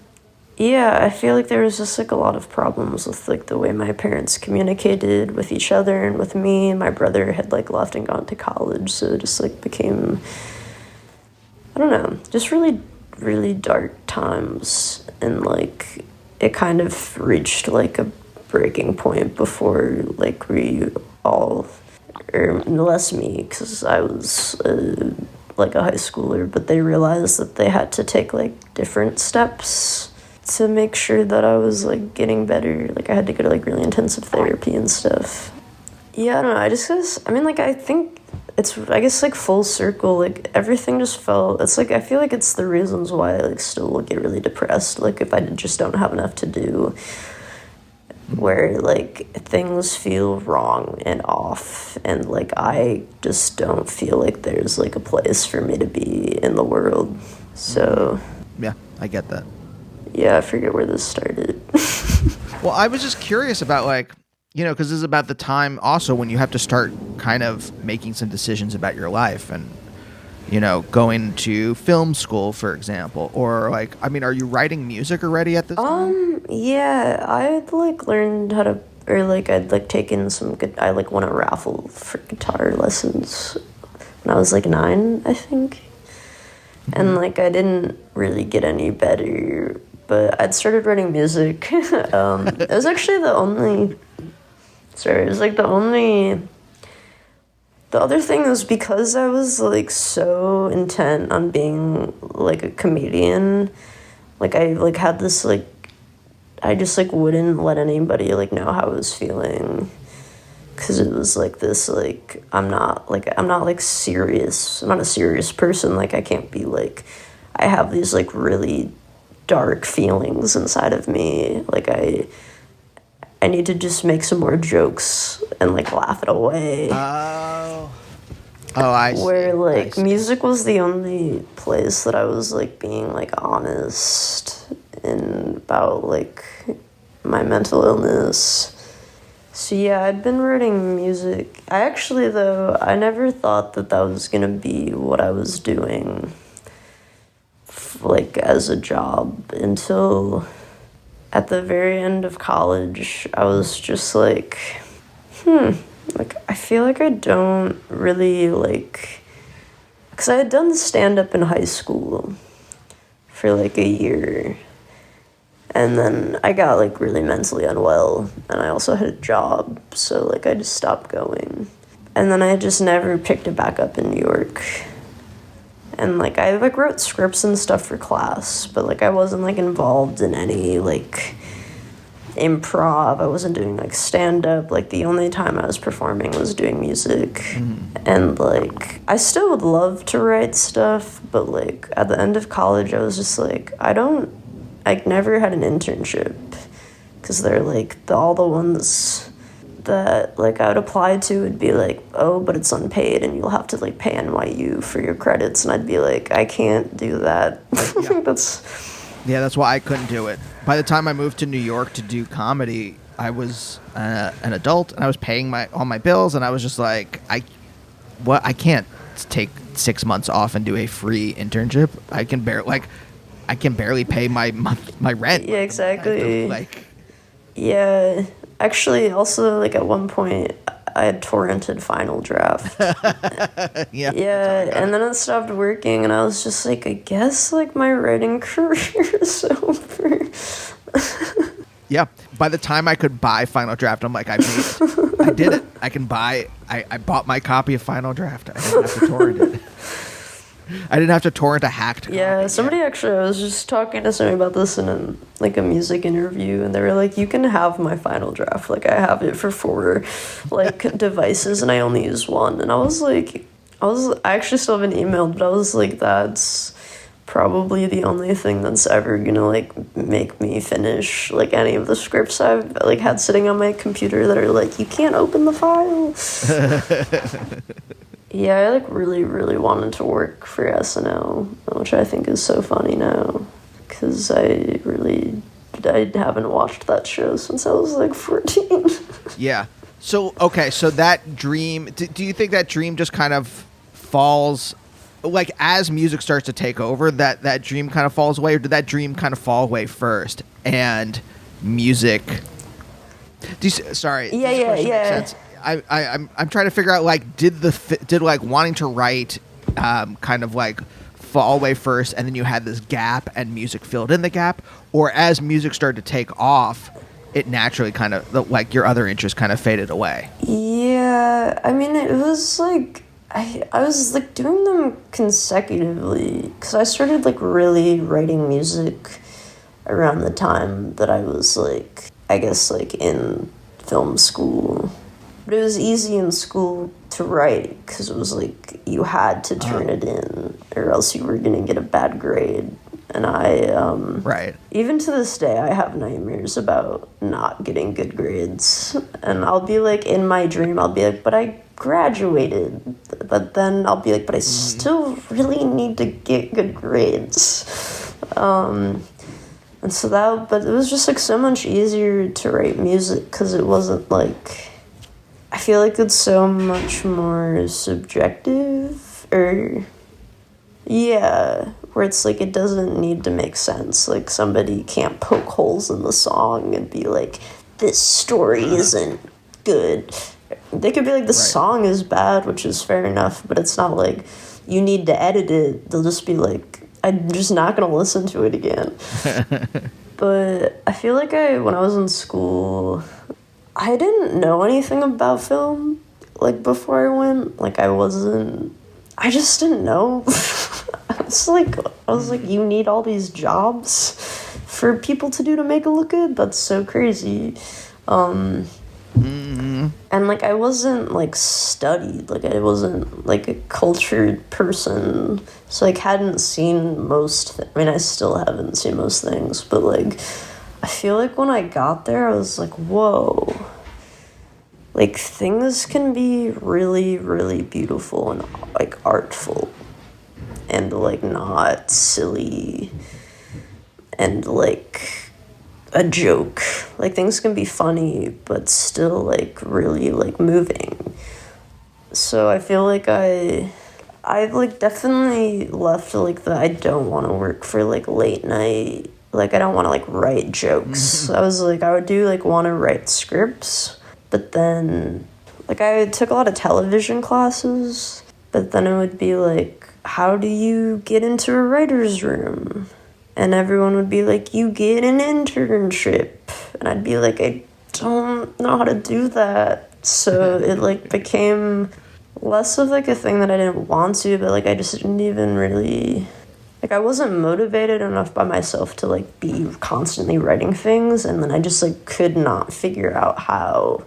Speaker 2: yeah, I feel like there was just like a lot of problems with like the way my parents communicated with each other and with me. My brother had like left and gone to college, so it just like became, I don't know, just really, really dark times. And like it kind of reached like a breaking point before like we all, or less me, because I was like a high schooler, but they realized that they had to take like different steps to make sure that I was like getting better. Like I had to go to like really intensive therapy and stuff. Yeah, I don't know, I think it's, I guess like full circle, like everything just felt, it's like I feel like it's the reasons why I like still get really depressed, like if I just don't have enough to do, where like things feel wrong and off, and like I just don't feel like there's like a place for me to be in the world. So
Speaker 1: yeah, I get that.
Speaker 2: Yeah, I forget where this started.
Speaker 1: Well, I was just curious about like, you know, because this is about the time also when you have to start kind of making some decisions about your life, and you know, going to film school, for example, or like, I mean, are you writing music already at this time?
Speaker 2: Yeah, I'd like learned how to, or like I'd like taken some good, I like won a raffle for guitar lessons when I was like 9, I think. And like I didn't really get any better, but I'd started writing music. It was actually the other thing was because I was like so intent on being like a comedian, like I like had this like, I just like wouldn't let anybody like know how I was feeling, because it was like this like I'm not serious, I'm not a serious person, like I can't be like, I have these like really dark feelings inside of me, like I need to just make some more jokes and like laugh it away.
Speaker 1: I see.
Speaker 2: Where like music was the only place that I was like being like honest in about like my mental illness. So yeah, I'd been writing music. I never thought that was gonna be what I was doing like as a job until at the very end of college. I was just like, like I feel like I don't really like, because I had done stand-up in high school for like a year, and then I got like really mentally unwell, and I also had a job, so like I just stopped going. And then I just never picked it back up in New York. And, like, I, like, wrote scripts and stuff for class, but, like, I wasn't, like, involved in any, like, improv. I wasn't doing, like, stand-up. Like, the only time I was performing was doing music. And, like, I still would love to write stuff, but, like, at the end of college, I was just, like, I never had an internship, because they're, like, all the ones that, like, I would apply to would be like, oh, but it's unpaid and you'll have to, like, pay NYU for your credits. And I'd be like, I can't do that.
Speaker 1: Yeah.
Speaker 2: That's
Speaker 1: why I couldn't do it. By the time I moved to New York to do comedy, I was an adult and I was paying all my bills, and I was just like, I can't take 6 months off and do a free internship. I can barely pay my rent.
Speaker 2: Yeah, exactly. Yeah. Actually, also, like, at one point, I had torrented Final Draft.
Speaker 1: Yeah.
Speaker 2: Yeah, and then it stopped working, and I was just like, I guess, like, my writing career is over.
Speaker 1: Yeah. By the time I could buy Final Draft, I'm like, I made it. I did it. I bought my copy of Final Draft. I didn't have to torrent it. I didn't have to torrent a hacked copy.
Speaker 2: Yeah, somebody actually, I was just talking to somebody about this in a music interview, and they were like, you can have my Final Draft. Like, I have it for 4, like, devices, and I only use one. And I was like, I actually still haven't emailed, but I was like, that's probably the only thing that's ever gonna, like, make me finish, like, any of the scripts I've, like, had sitting on my computer that are like, you can't open the file. Yeah, I, like, really, really wanted to work for SNL, which I think is so funny now, because I haven't watched that show since I was, like, 14.
Speaker 1: Yeah. So, okay, so that dream, do you think that dream just kind of falls, like, as music starts to take over, that dream kind of falls away, or did that dream kind of fall away first, and music... Sorry.
Speaker 2: Yeah.
Speaker 1: Makes sense. I'm trying to figure out, like, did like wanting to write kind of like fall away first, and then you had this gap and music filled in the gap, or as music started to take off, it naturally kind of, like, your other interests kind of faded away?
Speaker 2: Yeah, I mean, it was like I was, like, doing them consecutively, because I started, like, really writing music around the time that I was, like, I guess, like, in film school. But it was easy in school to write, because it was like you had to turn it in, or else you were going to get a bad grade. And
Speaker 1: right.
Speaker 2: Even to this day, I have nightmares about not getting good grades. And I'll be like, in my dream, I'll be like, but I graduated. But then I'll be like, but I still really need to get good grades. And so but it was just, like, so much easier to write music, because it wasn't, like, I feel like it's so much more subjective, or, yeah, where it's like, it doesn't need to make sense. Like, somebody can't poke holes in the song and be like, this story isn't good. They could be like, the song is bad, which is fair enough, but it's not like you need to edit it. They'll just be like, I'm just not going to listen to it again. But I feel like when I was in school, I didn't know anything about film, like, before I went. Like, I just didn't know. I was like, you need all these jobs for people to do to make it look good? That's so crazy. And, like, I wasn't, like, studied. Like, I wasn't, like, a cultured person. So, like, hadn't seen I still haven't seen most things. But, like, I feel like when I got there, I was like, whoa. Like, things can be really, really beautiful and, like, artful. And, like, not silly. And, like, a joke. Like, things can be funny, but still, like, really, like, moving. So I feel like I've, like, definitely left, like, I don't want to work for, like, late night. Like, I don't want to, like, write jokes. I was, like, I would want to write scripts, but then, like, I took a lot of television classes, but then it would be, like, how do you get into a writer's room? And everyone would be like, you get an internship. And I'd be like, I don't know how to do that. So it, like, became less of like a thing that I didn't want to, but like I just didn't even really, like I wasn't motivated enough by myself to like be constantly writing things, and then I just like could not figure out how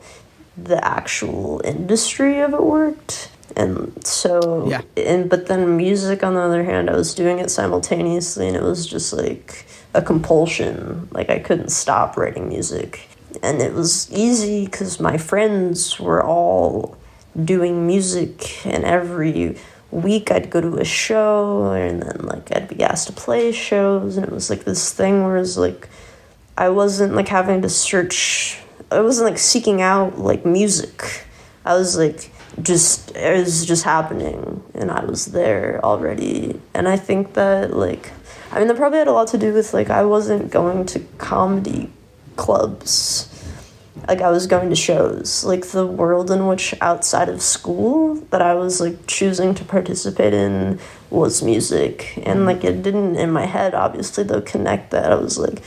Speaker 2: the actual industry of it worked. And so
Speaker 1: Yeah.
Speaker 2: but then music, on the other hand, I was doing it simultaneously, and it was just like a compulsion. Like I couldn't stop writing music, and it was easy because my friends were all doing music, and every week I'd go to a show, and then like I'd be asked to play shows, and it was like this thing where it was like I wasn't like having to search, I wasn't like seeking out like music. I was like it was just happening, and I was there already. And I think that like, I mean, that probably had a lot to do with like I wasn't going to comedy clubs. Like I was going to shows. Like the world in which outside of school that I was like choosing to participate in was music. And like it didn't in my head obviously though connect that. I was like,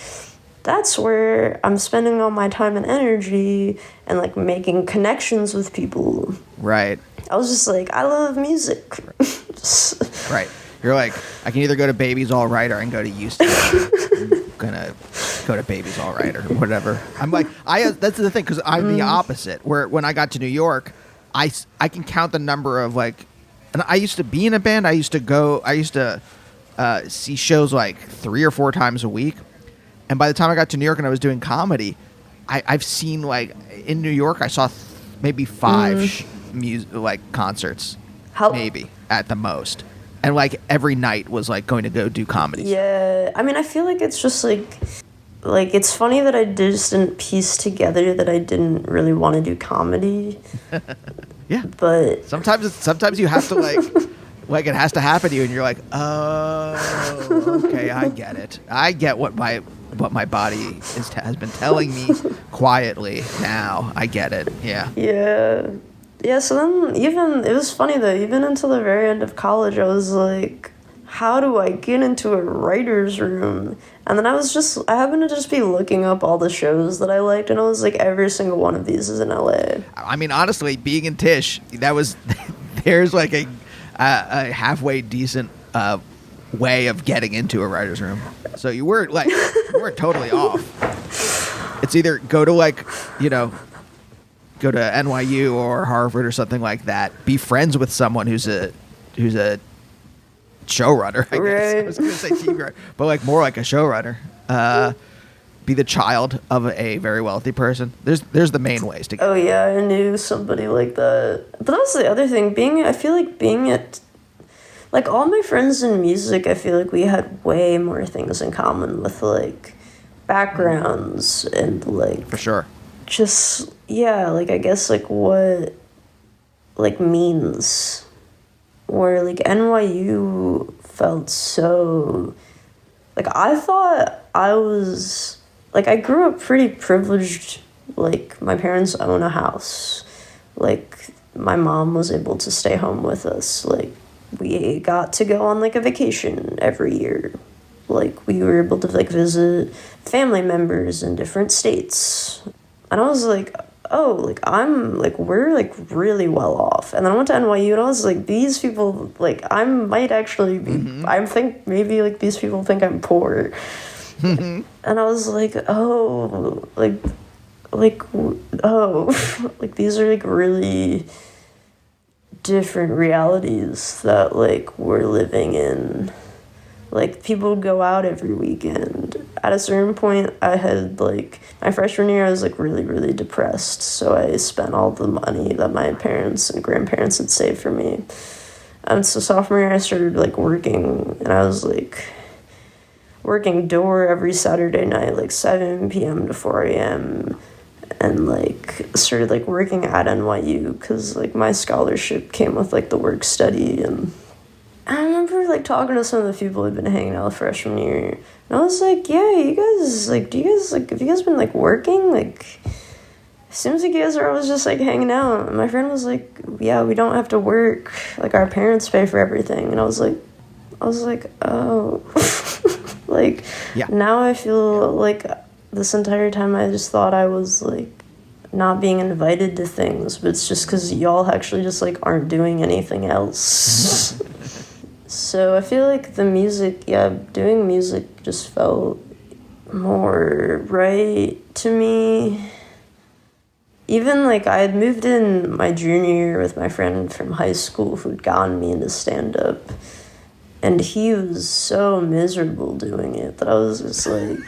Speaker 2: that's where I'm spending all my time and energy and like making connections with people.
Speaker 1: Right.
Speaker 2: I was just like, I love music.
Speaker 1: Right. You're like, I can either go to Baby's All Right or I can go to Houston. I'm gonna go to Baby's All Right or whatever. I'm like, that's the thing, because I'm the opposite. Where when I got to New York, I can count the number of like, and I used to be in a band. I used to see shows like 3 or 4 times a week. And by the time I got to New York and I was doing comedy, I've seen like in New York, I saw maybe 5 like concerts, maybe at the most. And like every night was like going to go do comedy.
Speaker 2: Yeah, I mean, I feel like it's just like it's funny that I just didn't piece together that I didn't really want to do comedy.
Speaker 1: Yeah,
Speaker 2: but
Speaker 1: sometimes you have to like it has to happen to you, and you're like, oh, okay, I get it. I get what my body has been telling me quietly. Now I get it. Yeah.
Speaker 2: Yeah. Yeah, so then it was funny though, even until the very end of college, I was like, how do I get into a writer's room? And then I happened to just be looking up all the shows that I liked, and I was like, every single one of these is in LA.
Speaker 1: I mean, honestly, being in Tisch, there's like a halfway decent way of getting into a writer's room. So you weren't totally off. It's either go to NYU or Harvard or something like that. Be friends with someone who's a showrunner, I guess. I was going to say TV writer, but like more like a showrunner. Be the child of a very wealthy person. There's the main ways to get.
Speaker 2: Oh yeah, I knew somebody like that. But that's the other thing. I feel like being at, like all my friends in music, I feel like we had way more things in common with like backgrounds and like.
Speaker 1: For sure.
Speaker 2: Just, yeah, like I guess like what like means, where like NYU felt so, like I thought I was, like I grew up pretty privileged, like my parents own a house, like my mom was able to stay home with us, like we got to go on like a vacation every year, like we were able to like visit family members in different states. And I was like, oh, like we're like really well off. And then I went to NYU and I was like, these people, like I might actually be, I think maybe like these people think I'm poor. And I was like, oh, oh, like these are like really different realities that like we're living in. Like people go out every weekend. At a certain point, I had like my freshman year, I was like really, really depressed. So I spent all the money that my parents and grandparents had saved for me. And so sophomore year, I started like working, and I was like working door every Saturday night, like 7 p.m. to 4 a.m. And like started like working at NYU because like my scholarship came with like the work study. And I remember like talking to some of the people who'd been hanging out freshman year, and I was like, yeah, you guys, like, have you guys been like working? Like, it seems like you guys are always just like hanging out. And my friend was like, yeah, we don't have to work, like our parents pay for everything. And I was like, oh. Like, yeah. Now I feel like this entire time I just thought I was like not being invited to things, but it's just because y'all actually just like aren't doing anything else. So I feel like the music, doing music just felt more right to me. Even like I had moved in my junior year with my friend from high school who'd gotten me into stand-up, and he was so miserable doing it that I was just like,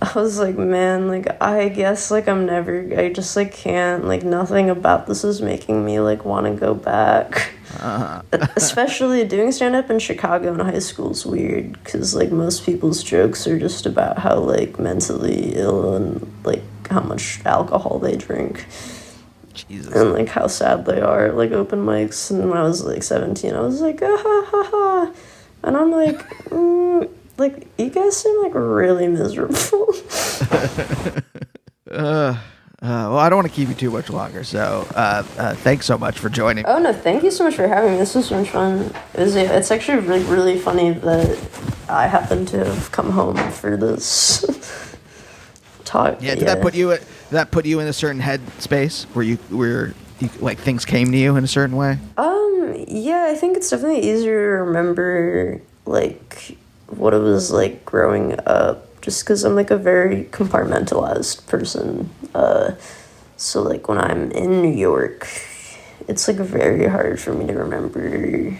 Speaker 2: I was like, man, like, I guess, like, I just, like, can't, like, nothing about this is making me, like, want to go back. Especially doing stand-up in Chicago in high school is weird, because, like, most people's jokes are just about how, like, mentally ill and, like, how much alcohol they drink.
Speaker 1: Jesus.
Speaker 2: And, like, how sad they are at, like, open mics. And when I was, like, 17, I was like, ah, ha, ha, ha. And I'm like, like, you guys seem, like, really miserable.
Speaker 1: Well, I don't want to keep you too much longer, so thanks so much for joining.
Speaker 2: Oh, no, thank you so much for having me. This was so much fun. It's actually really, really funny that I happen to have come home for this talk.
Speaker 1: Yeah, did that put you in a certain headspace where you like things came to you in a certain way?
Speaker 2: Yeah, I think it's definitely easier to remember, like, what it was like growing up, just because I'm, like, a very compartmentalized person. So, like, when I'm in New York, it's, like, very hard for me to remember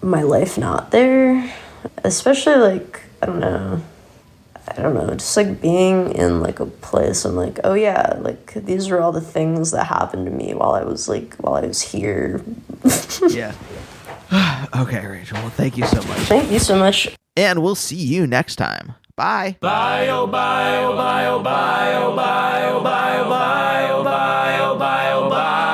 Speaker 2: my life not there. Especially, like, I don't know, just, like, being in, like, a place, I'm like, oh, yeah, like, these are all the things that happened to me while I was here.
Speaker 1: Yeah. Okay, Rachel. Well, thank you so much.
Speaker 2: Thank you so much.
Speaker 1: And we'll see you next time. Bye.
Speaker 3: Bye, oh, bye, oh, bye, oh, bye, oh, bye, oh, bye, oh, bye, oh, bye, oh, bye, oh, bye.